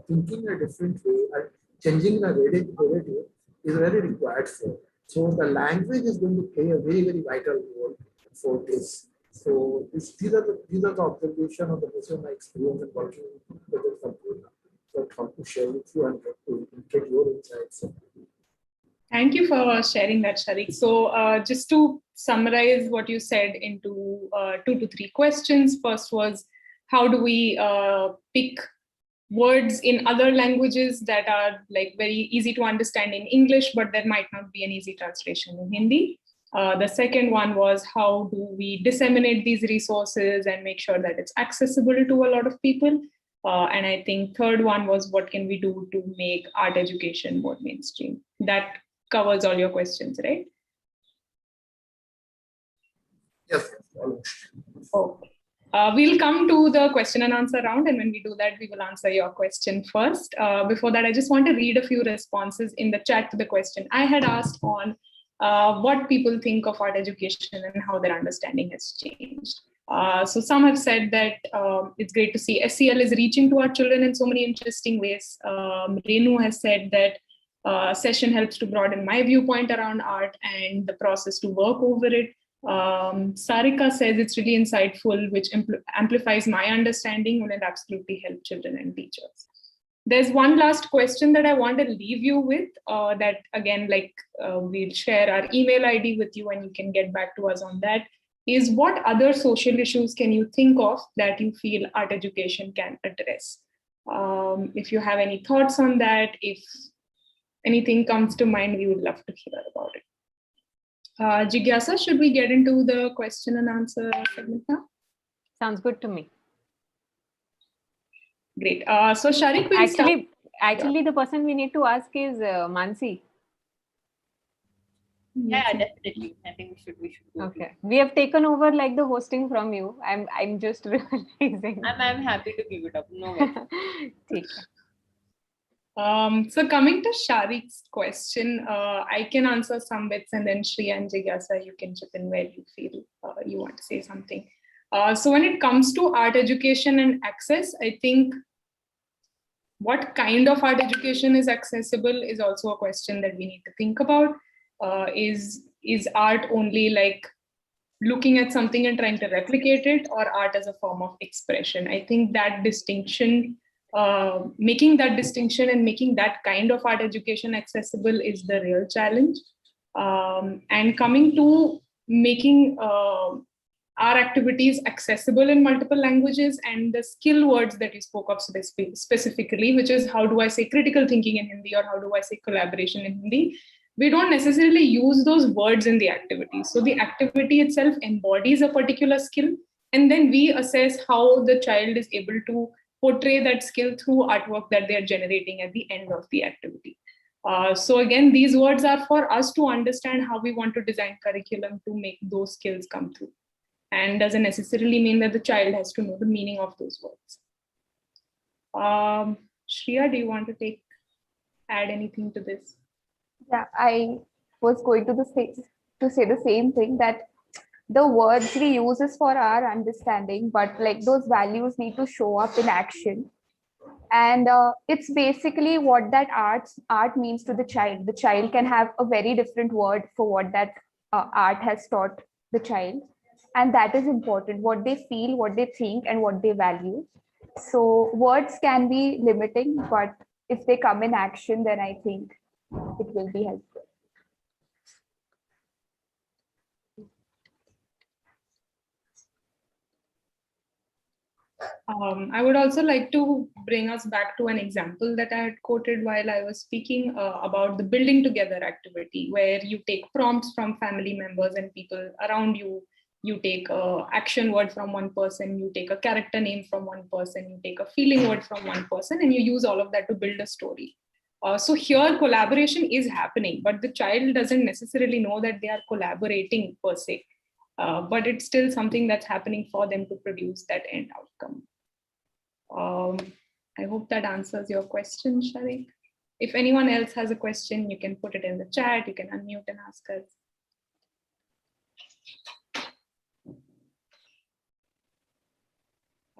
thinking in a different way and changing the narrative is very required for. So the language is going to play a very, very vital role for this. So these are the observation or the based on my experience in working with this company that I want to share with you and get your insights. Thank you for sharing that, Sharik. So just to summarize what you said into 2 to 3 questions. First was, how do we pick words in other languages that are like very easy to understand in English, but there might not be an easy translation in Hindi. The second one was, how do we disseminate these resources and make sure that it's accessible to a lot of people? And I think third one was, what can we do to make art education more mainstream? That covers all your questions, right? Yes, almost. Okay. We'll come to the question and answer round, and when we do that, we will answer your question first. Before that, I just want to read a few responses in the chat to the question I had asked on what people think of art education and how their understanding has changed. So some have said that it's great to see SEL is reaching to our children in so many interesting ways. Renu has said that session helps to broaden my viewpoint around art and the process to work over it. Sarika says it's really insightful, which amplifies my understanding and it absolutely help children and teachers. There's one last question that I want to leave you with that again, we'll share our email ID with you and you can get back to us on that, is what other social issues can you think of that you feel art education can address? If you have any thoughts on that, if anything comes to mind, we would love to hear about it. Jigyasa, should we get into the question and answer segment now? Sounds good to me. Great. So Sharik, we'll actually, the person we need to ask is Mansi. Yeah, definitely. I think we should go. Okay. We have taken over like the hosting from you. I'm just realizing. I'm happy to give it up. No worries. So coming to Sharik's question, I can answer some bits and then Shriya and Jigyasa, you can chip in where you feel you want to say something. So when it comes to art education and access, I think what kind of art education is accessible is also a question that we need to think about. Is art only like looking at something and trying to replicate it, or art as a form of expression? I think that distinction, making that distinction and making that kind of art education accessible is the real challenge. And coming to making our activities accessible in multiple languages, and the skill words that you spoke of specifically, which is how do I say critical thinking in Hindi or how do I say collaboration in Hindi, we don't necessarily use those words in the activity. So the activity itself embodies a particular skill, and then we assess how the child is able to portray that skill through artwork that they're generating at the end of the activity. So again, these words are for us to understand how we want to design curriculum to make those skills come through, and doesn't necessarily mean that the child has to know the meaning of those words. Shriya, do you want to add anything to this? Yeah, I was going to say the same thing, that the words we use is for our understanding, but like those values need to show up in action. And it's basically what that art means to the child. The child can have a very different word for what that art has taught the child. And that is important, what they feel, what they think, and what they value. So words can be limiting, but if they come in action, then I think it will be helpful. I would also like to bring us back to an example that I had quoted while I was speaking about the building together activity, where you take prompts from family members and people around you. You take an action word from one person, you take a character name from one person, you take a feeling word from one person, and you use all of that to build a story. So here collaboration is happening, but the child doesn't necessarily know that they are collaborating per se, but it's still something that's happening for them to produce that end outcome. I hope that answers your question, Sharik. If anyone else has a question, you can put it in the chat, you can unmute and ask us.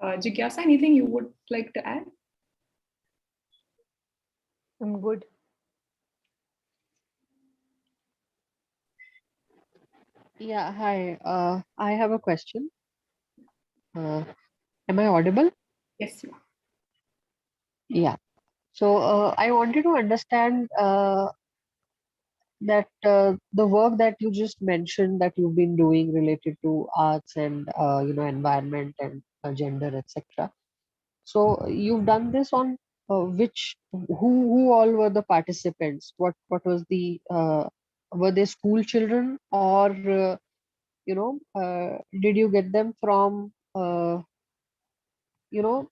Jigyasa, anything you would like to add? I'm good. Yeah, hi. I have a question. Am I audible? Yes, you are. Yeah. So I wanted to understand that the work that you just mentioned that you've been doing related to arts and environment and gender, etc. So you've done this on which who all were the participants? What was the were they school children, or did you get them from you know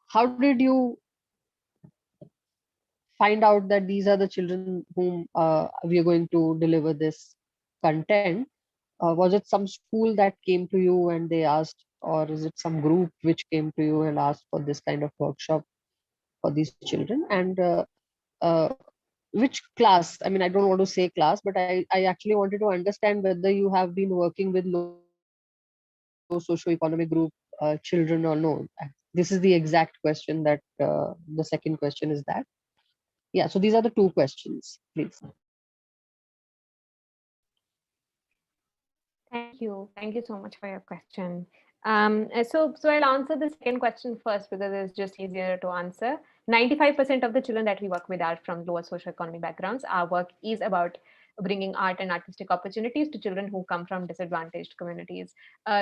how did you find out that these are the children whom we are going to deliver this content? Was it some school that came to you and they asked, or is it some group which came to you and asked for this kind of workshop for these children? And uh, which class? I mean, I don't want to say class, but I actually wanted to understand whether you have been working with low socioeconomic group children or no. This is the exact question that the second question is that. Yeah, so these are the two questions, please. Thank you. Thank you so much for your question. So I'll answer the second question first because it's just easier to answer. 95% of the children that we work with are from lower socioeconomic backgrounds. Our work is about bringing art and artistic opportunities to children who come from disadvantaged communities.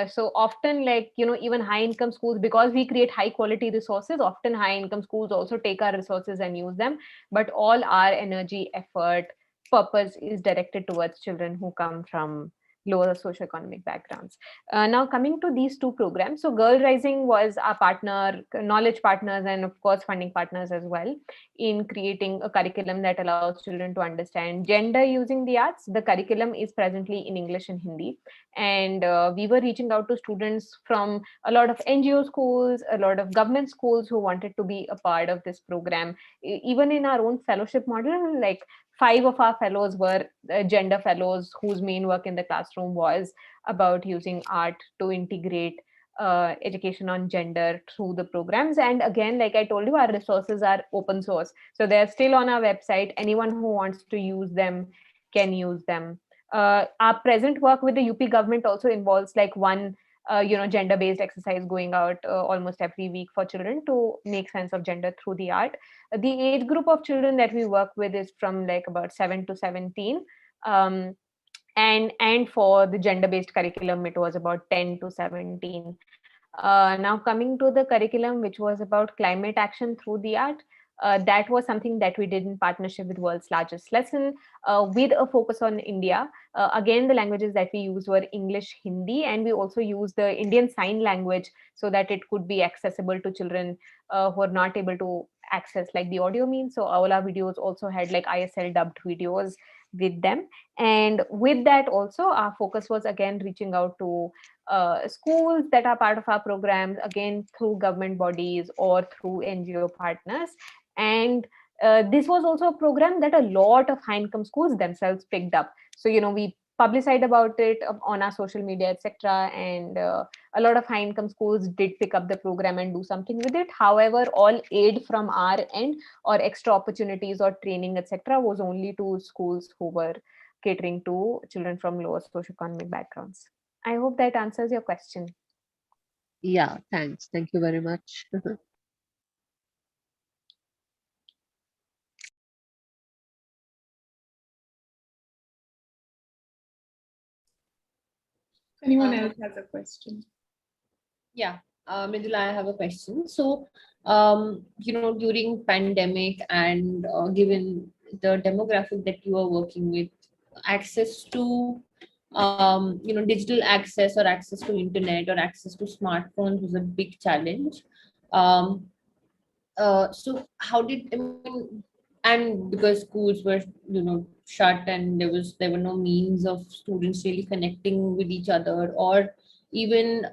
So often, like, even high income schools, because we create high quality resources, often high income schools also take our resources and use them. But all our energy, effort, purpose is directed towards children who come from lower socioeconomic backgrounds. Now, coming to these two programs, so Girl Rising was our partner, knowledge partners, and of course, funding partners as well in creating a curriculum that allows children to understand gender using the arts. The curriculum is presently in English and Hindi, and we were reaching out to students from a lot of NGO schools, a lot of government schools who wanted to be a part of this program. Even in our own fellowship model, like 5 of our fellows were gender fellows whose main work in the classroom was about using art to integrate education on gender through the programs. And again, like I told you, our resources are open source, so they're still on our website. Anyone who wants to use them can use them. Our present work with the UP government also involves like one gender based exercise going out almost every week for children to make sense of gender through the art. The age group of children that we work with is from like about 7 to 17. And for the gender based curriculum it was about 10 to 17. Now coming to the curriculum which was about climate action through the art, that was something that we did in partnership with World's Largest Lesson, with a focus on India. Again, the languages that we used were English, Hindi, and we also used the Indian Sign Language so that it could be accessible to children who are not able to access like the audio means. So all our videos also had like ISL dubbed videos with them. And with that also, our focus was again reaching out to schools that are part of our programs, again through government bodies or through NGO partners. And this was also a program that a lot of high income schools themselves picked up. So, we publicized about it on our social media, etc. And a lot of high income schools did pick up the program and do something with it. However, all aid from our end or extra opportunities or training, etc., was only to schools who were catering to children from lower socioeconomic backgrounds. I hope that answers your question. Yeah, thanks. Thank you very much. Anyone else has a question? Yeah, Mridula, I have a question. So, during pandemic and given the demographic that you are working with, access to, digital access or access to internet or access to smartphones was a big challenge. Um, so how did, I mean, and because schools were, shut and there were no means of students really connecting with each other or even,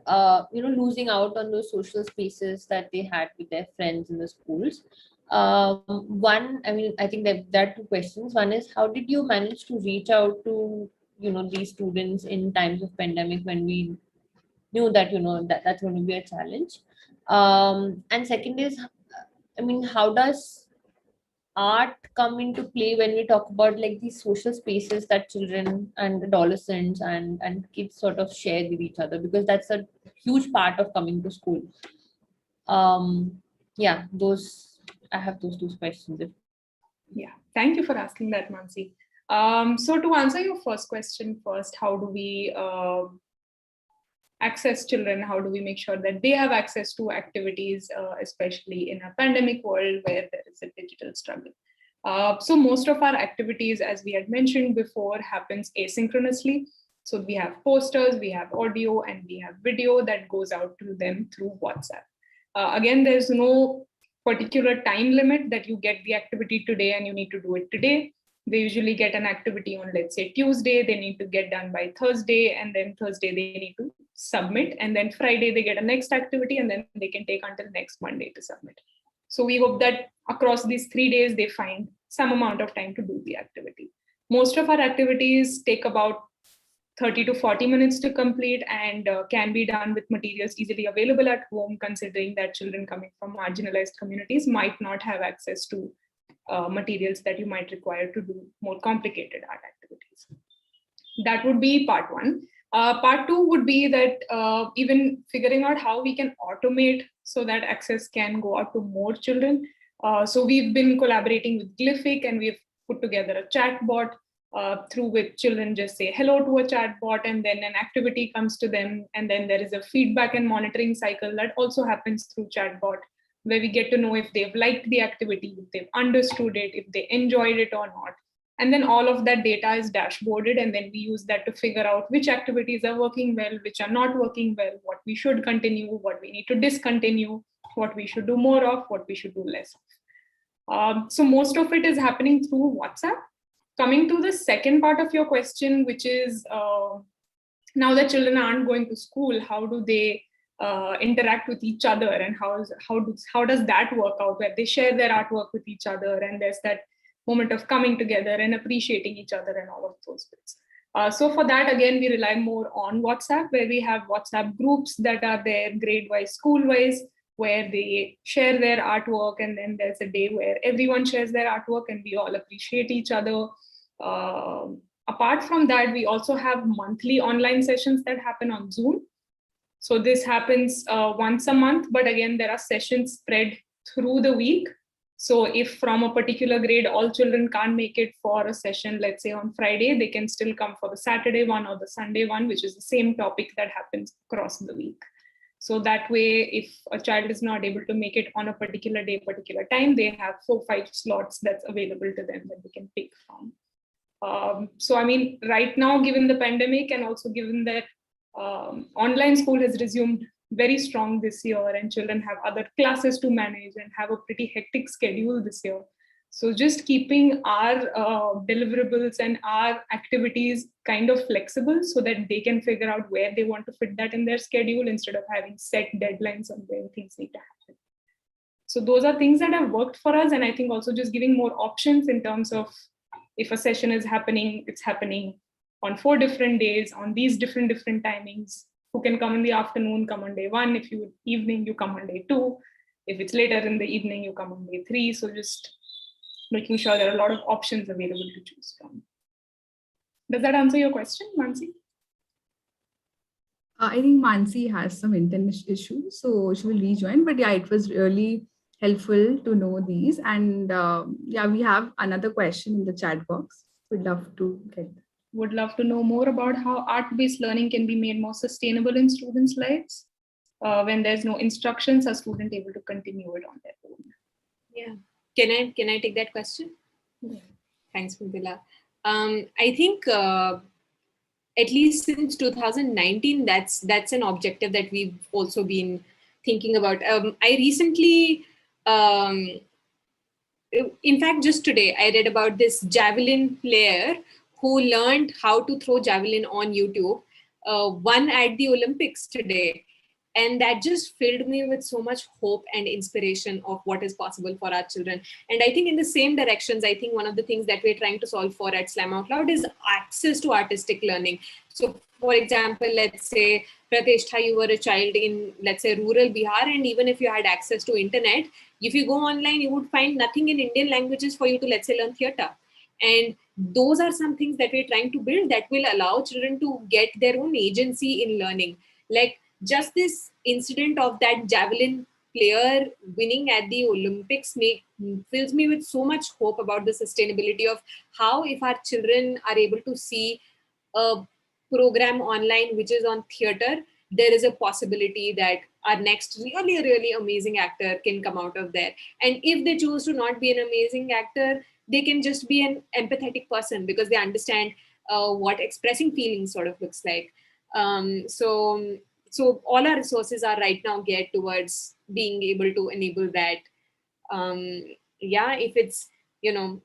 losing out on those social spaces that they had with their friends in the schools. One, I mean, I think that there are two questions. One is, how did you manage to reach out to, these students in times of pandemic when we knew that, that's going to be a challenge? And second is, I mean, how does art come into play when we talk about like these social spaces that children and adolescents and kids sort of share with each other? Because that's a huge part of coming to school. Yeah, those I have those two questions. Yeah, thank you for asking that, Mansi. So to answer your first question first, how do we access children? How do we make sure that they have access to activities, especially in a pandemic world where there is a digital struggle? So most of our activities, as we had mentioned before, happens asynchronously. So we have posters, we have audio, and we have video that goes out to them through WhatsApp. Again, there's no particular time limit that you get the activity today and you need to do it today. They usually get an activity on, let's say, Tuesday, they need to get done by Thursday, and then Thursday they need to submit, and then Friday they get a next activity, and then they can take until next Monday to submit. So we hope that across these 3 days, they find some amount of time to do the activity. Most of our activities take about 30 to 40 minutes to complete and can be done with materials easily available at home, considering that children coming from marginalized communities might not have access to materials that you might require to do more complicated art activities. That would be part one. Part two would be that even figuring out how we can automate so that access can go out to more children. So we've been collaborating with Glyphic, and we've put together a chat bot through which children just say hello to a chat bot, and then an activity comes to them, and then there is a feedback and monitoring cycle that also happens through chat bot, where we get to know if they've liked the activity, if they've understood it, if they enjoyed it or not. And then all of that data is dashboarded, and then we use that to figure out which activities are working well, which are not working well, what we should continue, what we need to discontinue, what we should do more of, what we should do less of. So most of it is happening through WhatsApp. Coming to the second part of your question, which is now that children aren't going to school, how do they interact with each other, and how does that work out, where they share their artwork with each other, and there's that moment of coming together and appreciating each other and all of those bits. So for that, again, we rely more on WhatsApp, where we have WhatsApp groups that are there grade-wise, school-wise, where they share their artwork, and then there's a day where everyone shares their artwork and we all appreciate each other. Apart from that, we also have monthly online sessions that happen on Zoom. So this happens once a month, but again, there are sessions spread through the week. So if from a particular grade, all children can't make it for a session, let's say on Friday, they can still come for the Saturday one or the Sunday one, which is the same topic that happens across the week. So that way, if a child is not able to make it on a particular day, particular time, they have 4-5 slots that's available to them that they can pick from. So, I mean, right now, given the pandemic, and also given that online school has resumed very strong this year, and children have other classes to manage and have a pretty hectic schedule this year. So just keeping our deliverables and our activities kind of flexible so that they can figure out where they want to fit that in their schedule instead of having set deadlines on when things need to happen. So those are things that have worked for us. And I think also just giving more options in terms of if a session is happening, it's happening on 4 different days, on these different timings. Who can come in the afternoon, come on day 1. If you evening, you come on day 2. If it's later in the evening, you come on day 3. So just making sure there are a lot of options available to choose from. Does that answer your question, Mansi? I think Mansi has some internet issues, so she will rejoin. But yeah, it was really helpful to know these. And yeah, we have another question in the chat box. We'd love to get. Would love to know more about how art-based learning can be made more sustainable in students' lives. When there's no instructions, are students able to continue it on their own? Yeah. Can I take that question? Yeah. Thanks, Mridula. I think at least since 2019, that's an objective that we've also been thinking about. I recently, in fact, just today, I read about this javelin player who learned how to throw javelin on YouTube, won at the Olympics today. And that just filled me with so much hope and inspiration of what is possible for our children. And I think in the same directions, I think one of the things that we're trying to solve for at Slam Out Loud is access to artistic learning. So for example, let's say, Pratishta, you were a child in, let's say, rural Bihar, and even if you had access to internet, If you go online, you would find nothing in Indian languages for you to, let's say, learn theatre. And those are some things that we're trying to build that will allow children to get their own agency in learning. Like just this incident of that javelin player winning at the Olympics fills me with so much hope about the sustainability of how, if our children are able to see a program online which is on theater, there is a possibility that our next really, really amazing actor can come out of there. And if they choose to not be an amazing actor, they can just be an empathetic person because they understand what expressing feelings sort of looks like. So all our resources are right now geared towards being able to enable that. If it's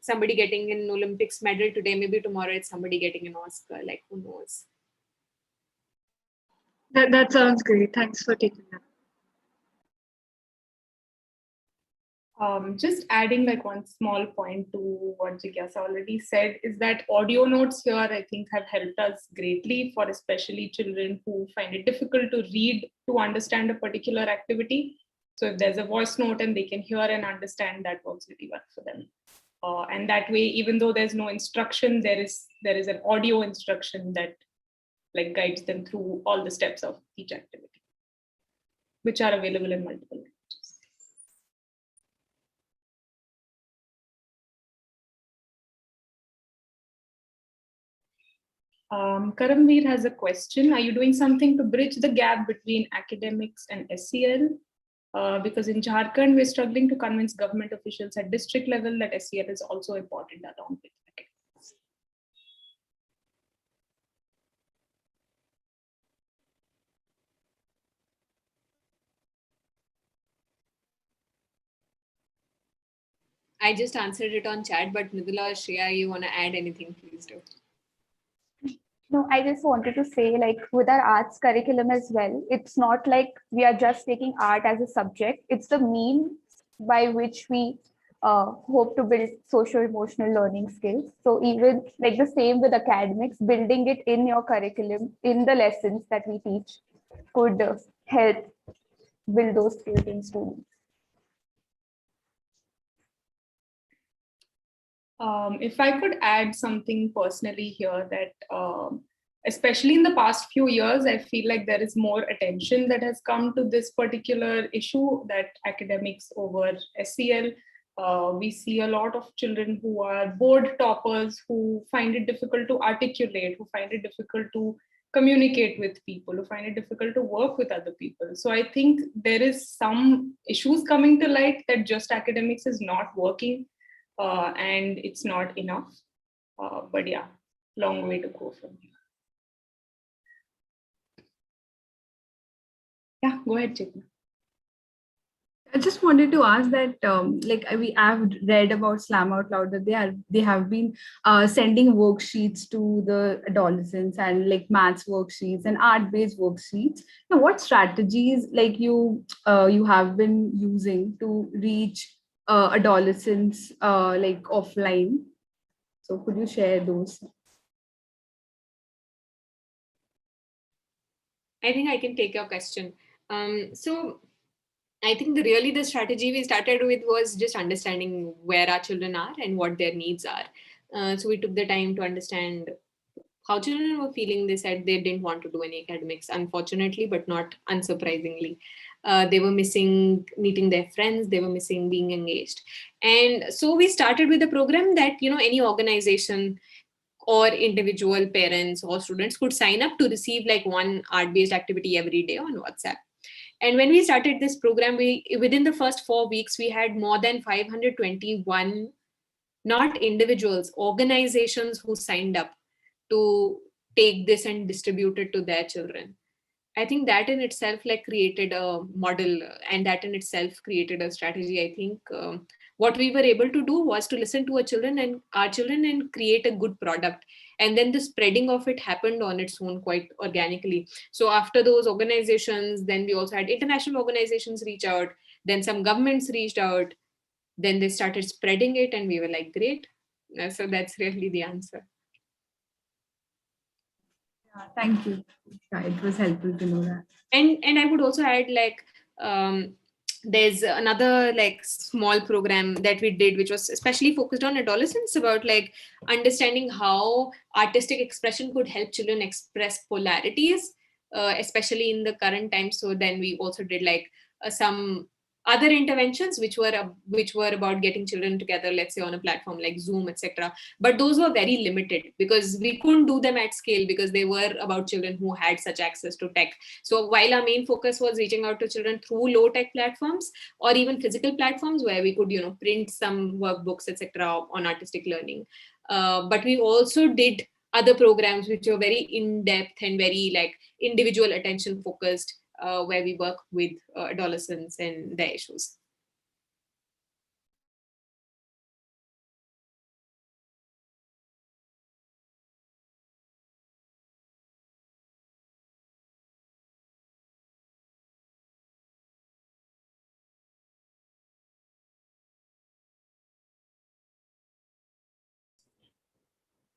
somebody getting an Olympics medal today, maybe tomorrow it's somebody getting an Oscar. Like, who knows? That sounds great. Thanks for taking that. Just adding like one small point to what Jigyasa already said is that audio notes here, I think, have helped us greatly for especially children who find it difficult to read to understand a particular activity. So if there's a voice note and they can hear and understand, that works really well for them. And that way, even though there's no instruction, there is an audio instruction that like guides them through all the steps of each activity, which are available in multiple languages. Karamveer has a question. Are you doing something to bridge the gap between academics and SEL? Because in Jharkhand, we're struggling to convince government officials at district level that SEL is also important along with academics. I just answered it on chat, but Mridula or Shreya, you want to add anything, please do. No, I just wanted to say, like, with our arts curriculum as well, it's not like we are just taking art as a subject. It's the means by which we hope to build social-emotional learning skills. So even like the same with academics, building it in your curriculum, in the lessons that we teach could help build those skills in students. If I could add something personally here, that especially in the past few years, I feel like there is more attention that has come to this particular issue, that academics over SEL. We see a lot of children who are board toppers who find it difficult to articulate, who find it difficult to communicate with people, who find it difficult to work with other people. So I think there is some issues coming to light that just academics is not working. And it's not enough. But yeah, long way to go from here. Yeah, go ahead, Chitna. I just wanted to ask that, I've read about Slam Out Loud that they have been sending worksheets to the adolescents and like maths worksheets and art-based worksheets. Now, what strategies like you have been using to reach adolescents like offline? So could you share those? I think I can take your question. So I think the strategy we started with was just understanding where our children are and what their needs are. So we took the time to understand how children were feeling. They said they didn't want to do any academics, unfortunately, but not unsurprisingly. They were missing meeting their friends. They were missing being engaged. And so we started with a program that, any organization or individual parents or students could sign up to receive like one art-based activity every day on WhatsApp. And when we started this program, within the first 4 weeks, we had more than 521, not individuals, organizations who signed up to take this and distribute it to their children. I think that in itself like created a model, and that in itself created a strategy. I think what we were able to do was to listen to our children and create a good product. And then the spreading of it happened on its own quite organically. So after those organizations, then we also had international organizations reach out, then some governments reached out, then they started spreading it, and we were like, great. So that's really the answer. Yeah, thank you. Yeah, it was helpful to know that. And I would also add, like, there's another like small program that we did, which was especially focused on adolescents, about like understanding how artistic expression could help children express polarities, especially in the current times. So then we also did like some other interventions which were about getting children together, let's say on a platform like Zoom, etc. But those were very limited because we couldn't do them at scale because they were about children who had such access to tech. So while our main focus was reaching out to children through low tech platforms or even physical platforms where we could, print some workbooks, etc., on artistic learning, but we also did other programs which were very in depth and very like individual attention focused, where we work with adolescents and their issues.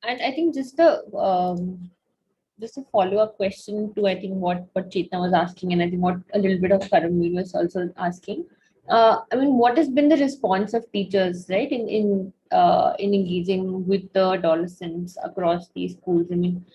And I think just a follow-up question to I think what Chetna was asking, and I think what a little bit of Karamveer was also asking. I mean, what has been the response of teachers, right, in engaging with the adolescents across these schools? I mean,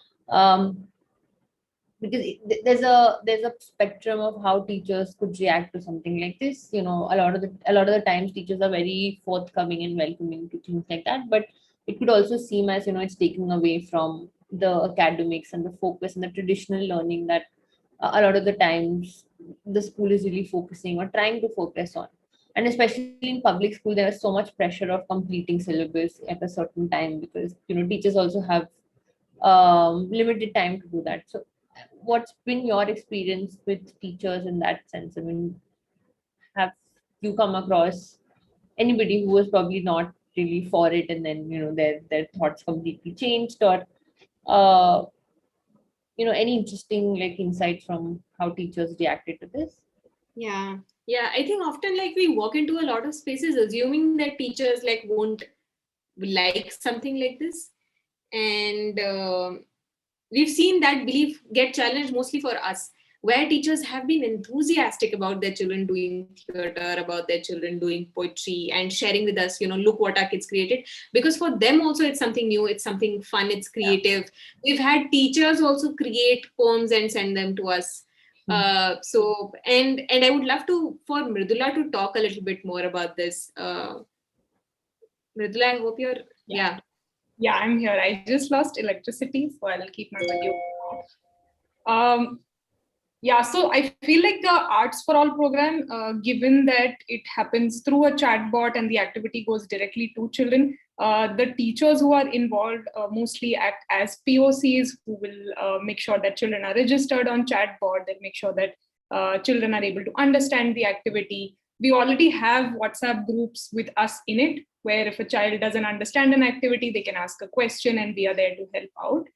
because there's a spectrum of how teachers could react to something like this. A lot of the times teachers are very forthcoming and welcoming to things like that, but it could also seem as it's taking away from the academics and the focus and the traditional learning that a lot of the times the school is really focusing or trying to focus on. And especially in public school, there is so much pressure of completing syllabus at a certain time because teachers also have limited time to do that. So what's been your experience with teachers in that sense? I mean, have you come across anybody who was probably not really for it, and then their thoughts completely changed, or any interesting like insights from how teachers reacted to this? Yeah, I think often like we walk into a lot of spaces assuming that teachers like won't like something like this, and we've seen that belief get challenged mostly for us, where teachers have been enthusiastic about their children doing theater, about their children doing poetry, and sharing with us, look what our kids created. Because for them also, it's something new, it's something fun, it's creative. We've had teachers also create poems and send them to us. So, and I would love for Mridula to talk a little bit more about this. Mridula, I hope you're, yeah. Yeah, I'm here. I just lost electricity, so I'll keep my video off. Yeah, so I feel like the Arts for All program, given that it happens through a chatbot and the activity goes directly to children, the teachers who are involved mostly act as POCs who will make sure that children are registered on chatbot. They'll make sure that children are able to understand the activity. We already have WhatsApp groups with us in it, where if a child doesn't understand an activity, they can ask a question and we are there to help out.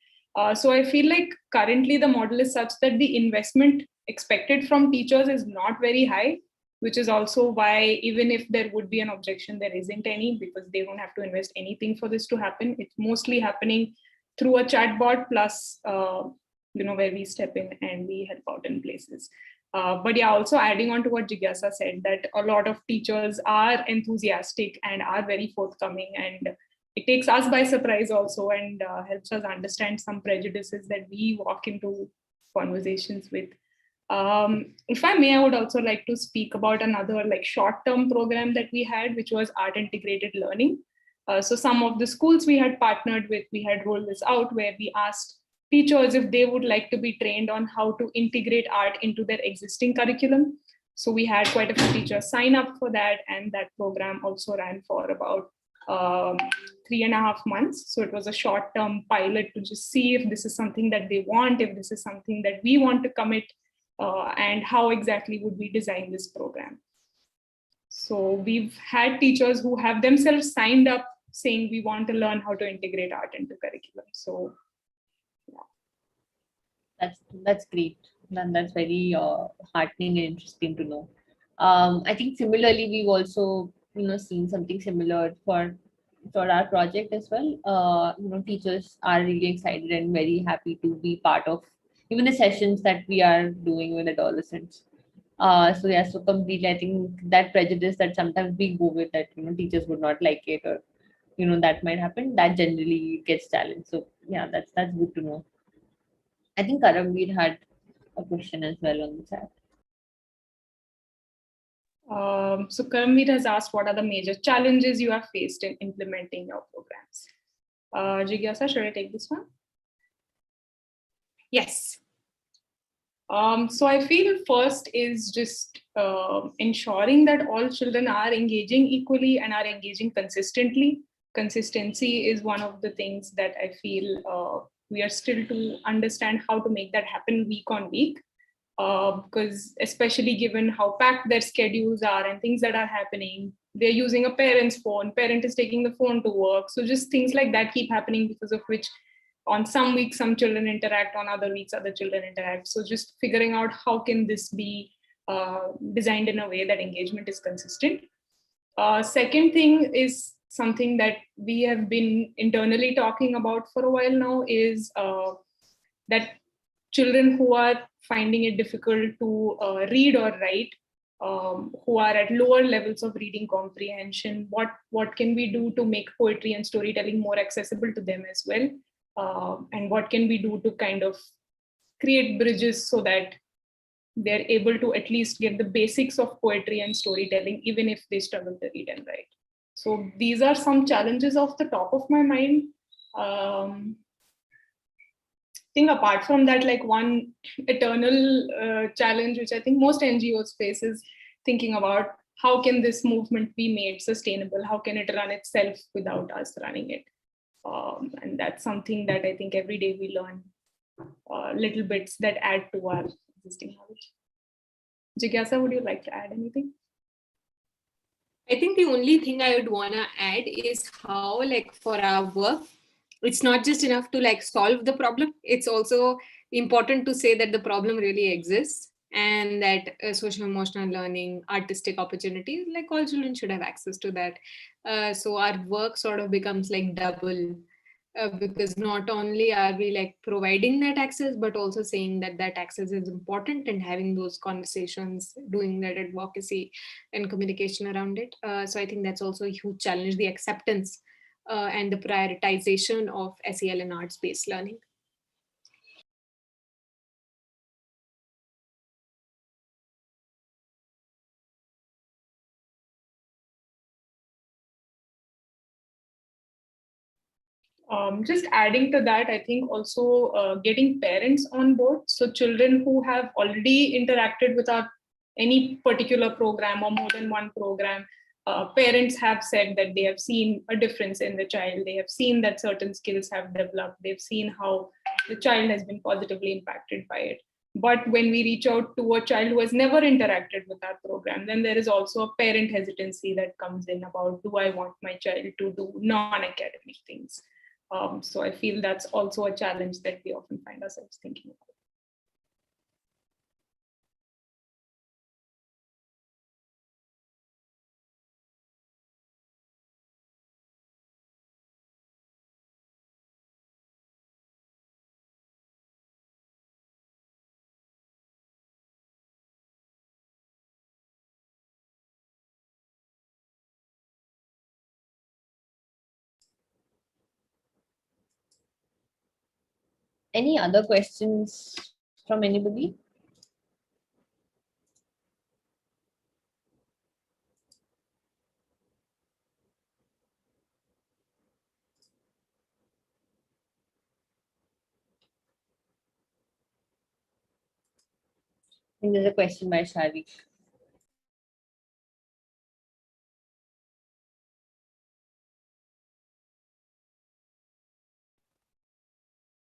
So I feel like currently the model is such that the investment expected from teachers is not very high, which is also why even if there would be an objection, there isn't any, because they don't have to invest anything for this to happen. It's mostly happening through a chatbot plus, where we step in and we help out in places. But yeah, also adding on to what Jigyasa said, that a lot of teachers are enthusiastic and are very forthcoming, and it takes us by surprise also, and helps us understand some prejudices that we walk into conversations with. If I may, I would also like to speak about another like short-term program that we had, which was art integrated learning. So some of the schools we had partnered with, we had rolled this out where we asked teachers if they would like to be trained on how to integrate art into their existing curriculum. So we had quite a few teachers sign up for that, and that program also ran for about 3.5 months. So it was a short-term pilot to just see if this is something that they want, if this is something that we want to commit, and how exactly would we design this program. So we've had teachers who have themselves signed up saying we want to learn how to integrate art into curriculum. So That's great. That's very heartening and interesting to know. I think similarly, we've also seen something similar for our project as well. Teachers are really excited and very happy to be part of even the sessions that we are doing with adolescents. So yeah, so completely, I think that prejudice that sometimes we go with, that teachers would not like it, or that might happen, that generally gets challenged. So yeah, that's good to know. I think Karamveer had a question as well on the chat. So Karamveer has asked, what are the major challenges you have faced in implementing your programs? Jigyasa, should I take this one? Yes. So I feel first is just ensuring that all children are engaging equally and are engaging consistently. Consistency is one of the things that I feel we are still to understand how to make that happen week on week. Because especially given how packed their schedules are and things that are happening, they're using a parent's phone, parent is taking the phone to work. So just things like that keep happening, because of which on some weeks some children interact, on other weeks other children interact. So just figuring out how can this be designed in a way that engagement is consistent. Second thing is something that we have been internally talking about for a while now, is that children who are finding it difficult to read or write, who are at lower levels of reading comprehension, what can we do to make poetry and storytelling more accessible to them as well? And what can we do to kind of create bridges so that they're able to at least get the basics of poetry and storytelling, even if they struggle to read and write. So these are some challenges off the top of my mind. I think apart from that, like one eternal challenge, which I think most NGOs face, is thinking about how can this movement be made sustainable? How can it run itself without us running it? And that's something that I think every day we learn little bits that add to our existing knowledge. Jigyasa, would you like to add anything? I think the only thing I would want to add is how, like, for our work, it's not just enough to like solve the problem. It's also important to say that the problem really exists, and that social emotional learning, artistic opportunities, like all children should have access to that. So our work sort of becomes like double, because not only are we like providing that access, but also saying that that access is important and having those conversations, doing that advocacy and communication around it. So I think that's also a huge challenge, the acceptance and the prioritization of SEL and arts-based learning. Just adding to that, I think also getting parents on board. So children who have already interacted with any particular program or more than one program, parents have said that they have seen a difference in the child. They have seen that certain skills have developed. They've seen how the child has been positively impacted by it. But when we reach out to a child who has never interacted with our program, then there is also a parent hesitancy that comes in about, do I want my child to do non-academic things? So I feel that's also a challenge that we often find ourselves thinking about. Any other questions from anybody? I think there's a question by Sharik.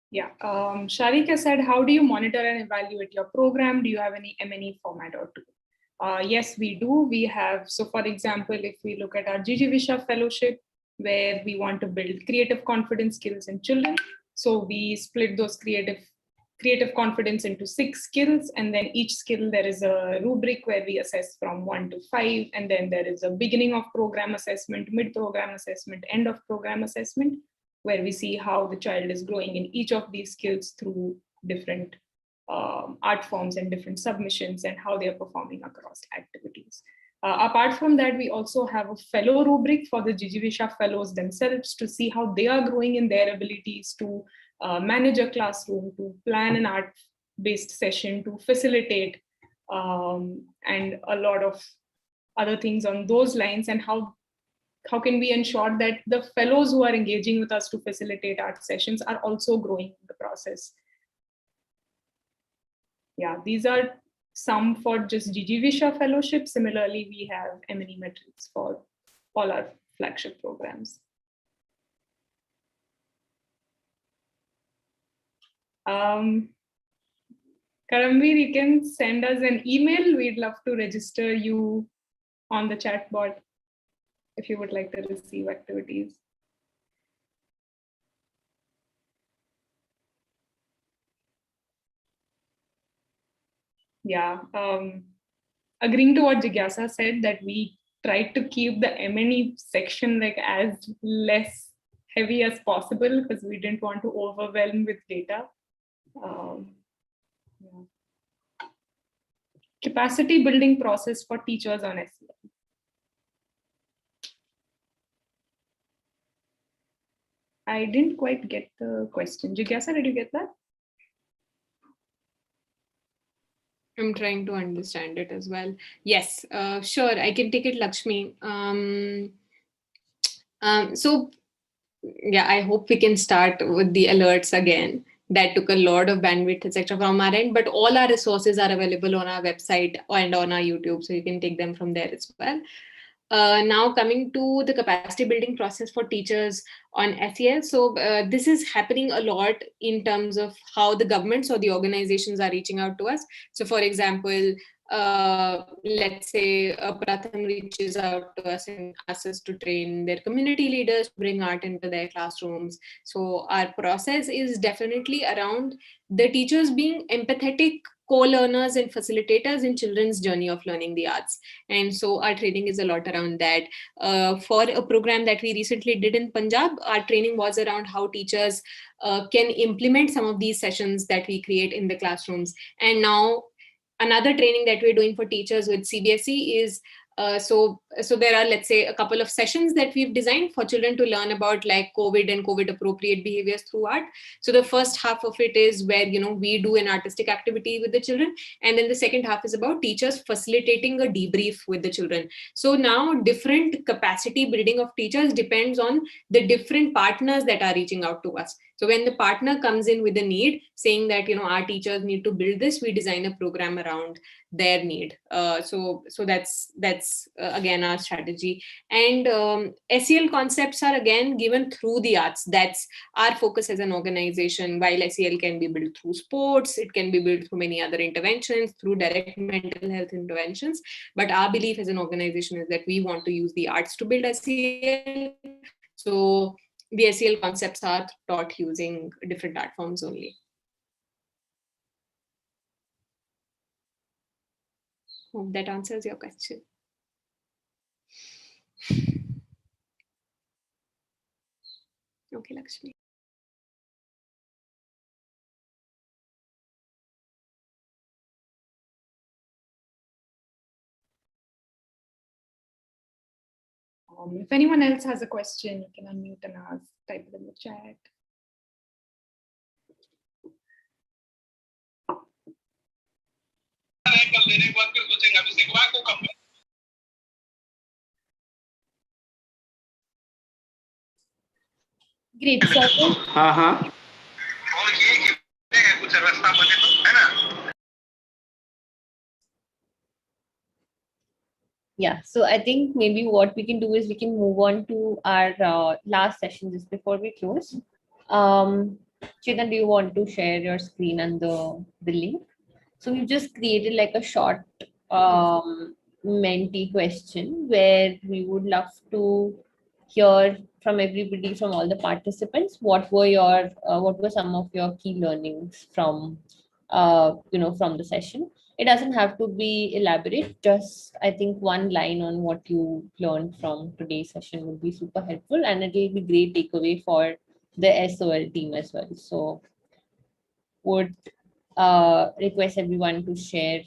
Yeah, Sharika said, how do you monitor and evaluate your program? Do you have any M&E format or tool? Yes, we do. We have, so for example, if we look at our Gigi Visha fellowship, where we want to build creative confidence skills in children. So we split those creative confidence into 6 skills, and then each skill there is a rubric where we assess from 1 to 5, and then there is a beginning of program assessment, mid program assessment, end of program assessment, where we see how the child is growing in each of these skills through different art forms and different submissions and how they are performing across activities. Apart from that, we also have a fellow rubric for the Jijivisha fellows themselves to see how they are growing in their abilities to manage a classroom, to plan an art-based session, to facilitate, and a lot of other things on those lines, and how can we ensure that the fellows who are engaging with us to facilitate art sessions are also growing in the process. Yeah, these are some for just Jijivisha fellowship. Similarly, we have M&E metrics for all our flagship programs. Karamveer, you can send us an email. We'd love to register you on the chatbot if you would like to receive activities. Yeah, agreeing to what Jigyasa said, that we tried to keep the M&E section like as less heavy as possible because we didn't want to overwhelm with data. Yeah. Capacity building process for teachers on SEL. I didn't quite get the question. Jigyasa, did you get that? I'm trying to understand it as well. Yes, sure, I can take it, Lakshmi. So yeah, I hope we can start with the alerts again. That took a lot of bandwidth, etc. from our end, but all our resources are available on our website and on our YouTube, so you can take them from there as well. Now coming to the capacity building process for teachers on SEL. So this is happening a lot in terms of how the governments or the organizations are reaching out to us. So for example, let's say Pratham reaches out to us and asks us to train their community leaders to bring art into their classrooms. So our process is definitely around the teachers being empathetic co-learners and facilitators in children's journey of learning the arts. And so our training is a lot around that. For a program that we recently did in Punjab, our training was around how teachers can implement some of these sessions that we create in the classrooms. And now another training that we're doing for teachers with CBSE is so there are, let's say, a couple of sessions that we've designed for children to learn about like COVID and COVID appropriate behaviors through art. So the first half of it is where, you know, we do an artistic activity with the children. And then the second half is about teachers facilitating a debrief with the children. So now different capacity building of teachers depends on the different partners that are reaching out to us. So when the partner comes in with a need saying that, you know, our teachers need to build this, we design a program around their need. So that's again our strategy. And SEL concepts are again given through the arts. That's our focus as an organization. While SEL can be built through sports, it can be built through many other interventions, through direct mental health interventions. But our belief as an organization is that we want to use the arts to build SEL. So the SEL concepts are taught using different art forms only. Hope that answers your question. Okay, Lakshmi. If anyone else has a question, you can unmute and ask, type it in the chat. Great. So yeah, so I think maybe what we can do is we can move on to our last session just before we close. Chetan, do you want to share your screen and the link? So we've just created like a short mentee question where we would love to hear from everybody, from all the participants, what were some of your key learnings from from the session. It doesn't have to be elaborate, just I think one line on what you learned from today's session would be super helpful, and it will be great takeaway for the SOL team as well. So would request everyone to share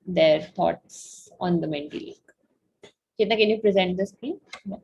their thoughts on the Menti link. Chetna, can you present the screen? Yeah.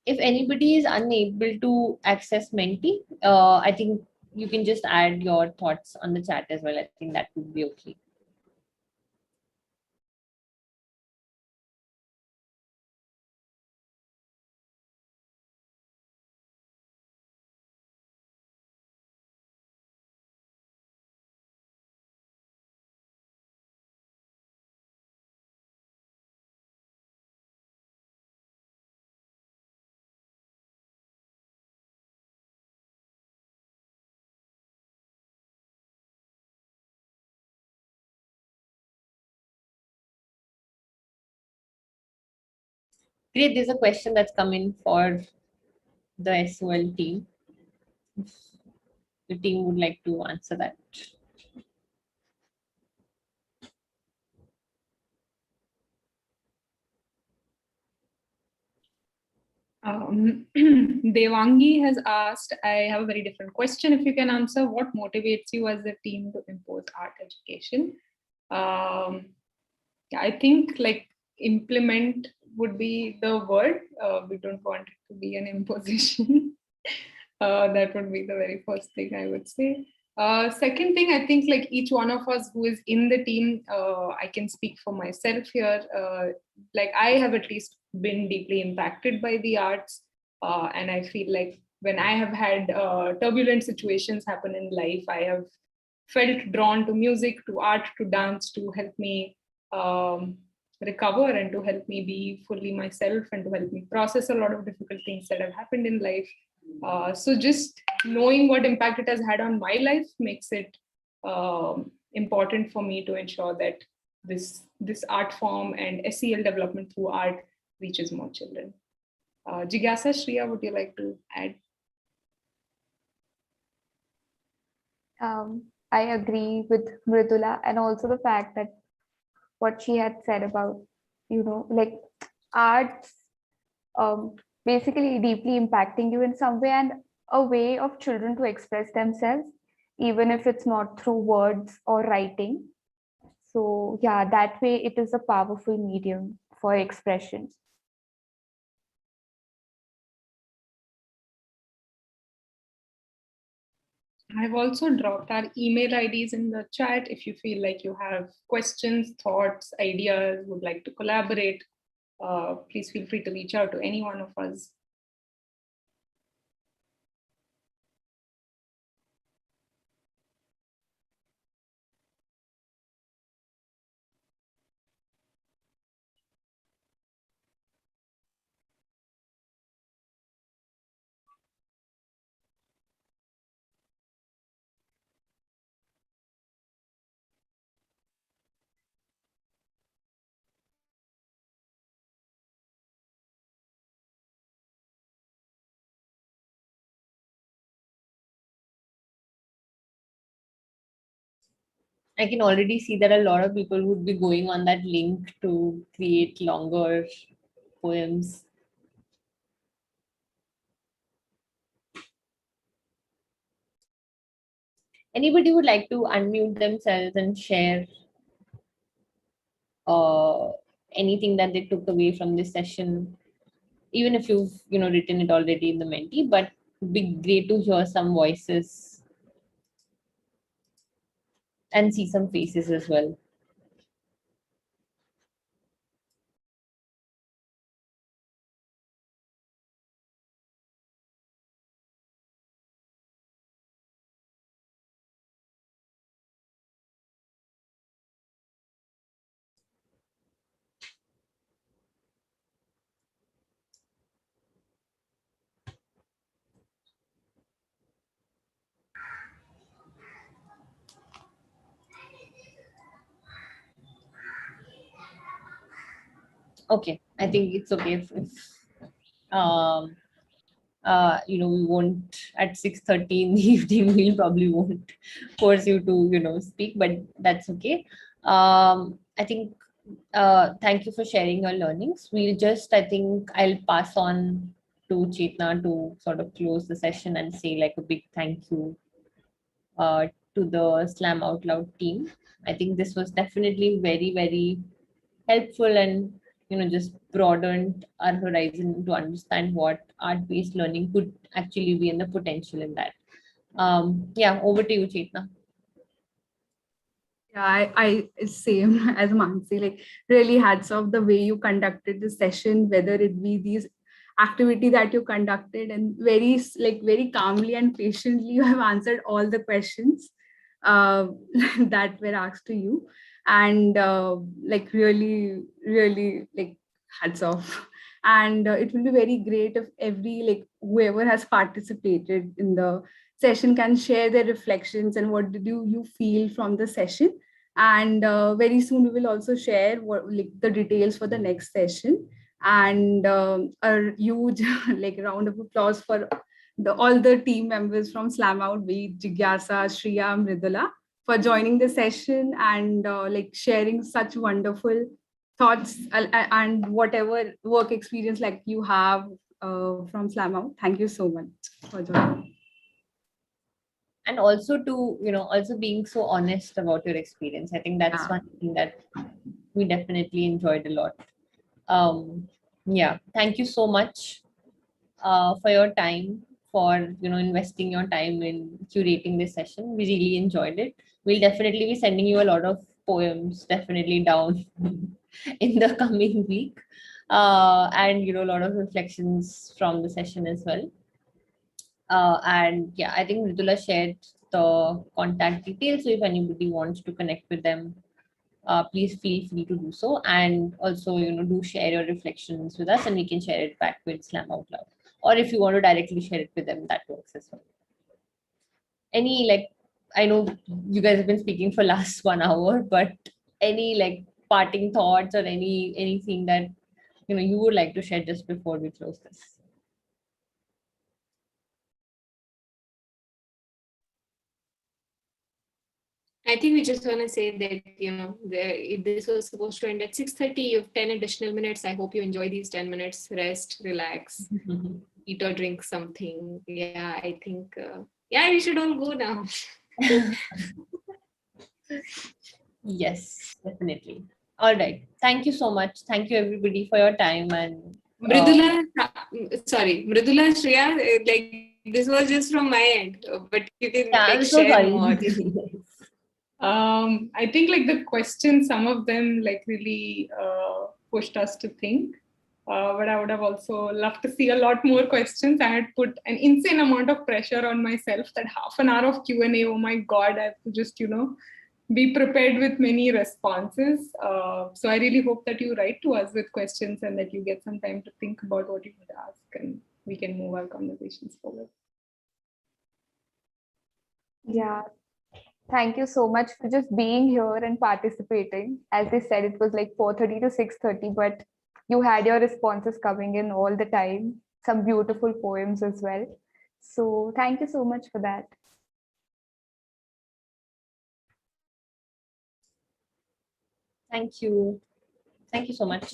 If anybody is unable to access Menti, I think you can just add your thoughts on the chat as well. I think that would be okay. Great, there's a question that's come in for the SEL team. If the team would like to answer that. Devangi has asked, I have a very different question. If you can answer, what motivates you as a team to impose art education? I think like implement would be the word. We don't want it to be an imposition. That would be the very first thing I would say. Second thing, I think like each one of us who is in the team, I can speak for myself here. Like I have at least been deeply impacted by the arts. And I feel like when I have had turbulent situations happen in life, I have felt drawn to music, to art, to dance, to help me recover and to help me be fully myself and to help me process a lot of difficult things that have happened in life. So just knowing what impact it has had on my life makes it important for me to ensure that this art form and SEL development through art reaches more children. Jigyasa, Shreya, would you like to add? I agree with Mridula, and also the fact that what she had said about, like arts basically deeply impacting you in some way, and a way of children to express themselves, even if it's not through words or writing. So yeah, that way it is a powerful medium for expression. I've also dropped our email IDs in the chat. If you feel like you have questions, thoughts, ideas, would like to collaborate, please feel free to reach out to any one of us. I can already see that a lot of people would be going on that link to create longer poems. Anybody would like to unmute themselves and share anything that they took away from this session, even if you've written it already in the Menti, but it'd be great to hear some voices and see some faces as well. Okay, I think it's okay if we won't at 6:30 in the evening, we'll probably won't force you to speak, but that's okay. I think thank you for sharing your learnings. I think I'll pass on to Chetna to sort of close the session and say like a big thank you uh, to the Slam Out Loud team. I think this was definitely very, very helpful and just broadened our horizon to understand what art-based learning could actually be and the potential in that. Yeah, over to you, Chetna. Yeah, I same as Mansi, like really hats off the way you conducted the session, whether it be these activity that you conducted, and very calmly and patiently you have answered all the questions uh, that were asked to you. And like really like hats off. And it will be very great if whoever has participated in the session can share their reflections and what did you feel from the session. And very soon we will also share the details for the next session. And a huge round of applause for all the team members from Slam Out, be Jigyasa, Shriya, Mridula, for joining the session and sharing such wonderful thoughts and whatever work experience you have from Slam Out. Thank you so much for joining. And also to also being so honest about your experience. I think that's one thing that we definitely enjoyed a lot. Yeah, thank you so much for your time, for investing your time in curating this session. We really enjoyed it. We'll definitely be sending you a lot of poems definitely down in the coming week, and a lot of reflections from the session as well. And yeah, I think Mridula shared the contact details. So if anybody wants to connect with them, please feel free to do so. And also, do share your reflections with us and we can share it back with Slam Out Loud. Or if you want to directly share it with them, that works as well. I know you guys have been speaking for last 1 hour, but any parting thoughts or anything that you would like to share just before we close this? I think we just want to say that, this was supposed to end at 6:30. You have 10 additional minutes. I hope you enjoy these 10 minutes. Rest, relax, eat or drink something. Yeah, I think, we should all go now. Yes, definitely. All right. Thank you so much. Thank you everybody for your time. And Mridula, Shreya, this was just from my end, but you can share more. I think the questions, some of them really pushed us to think. But I would have also loved to see a lot more questions. I had put an insane amount of pressure on myself that half an hour of Q&A, oh my God, I have to just, be prepared with many responses. So I really hope that you write to us with questions and that you get some time to think about what you would ask and we can move our conversations forward. Yeah. Thank you so much for just being here and participating. As they said, it was 4:30 to 6:30, but you had your responses coming in all the time. Some beautiful poems as well. So thank you so much for that. Thank you. Thank you so much.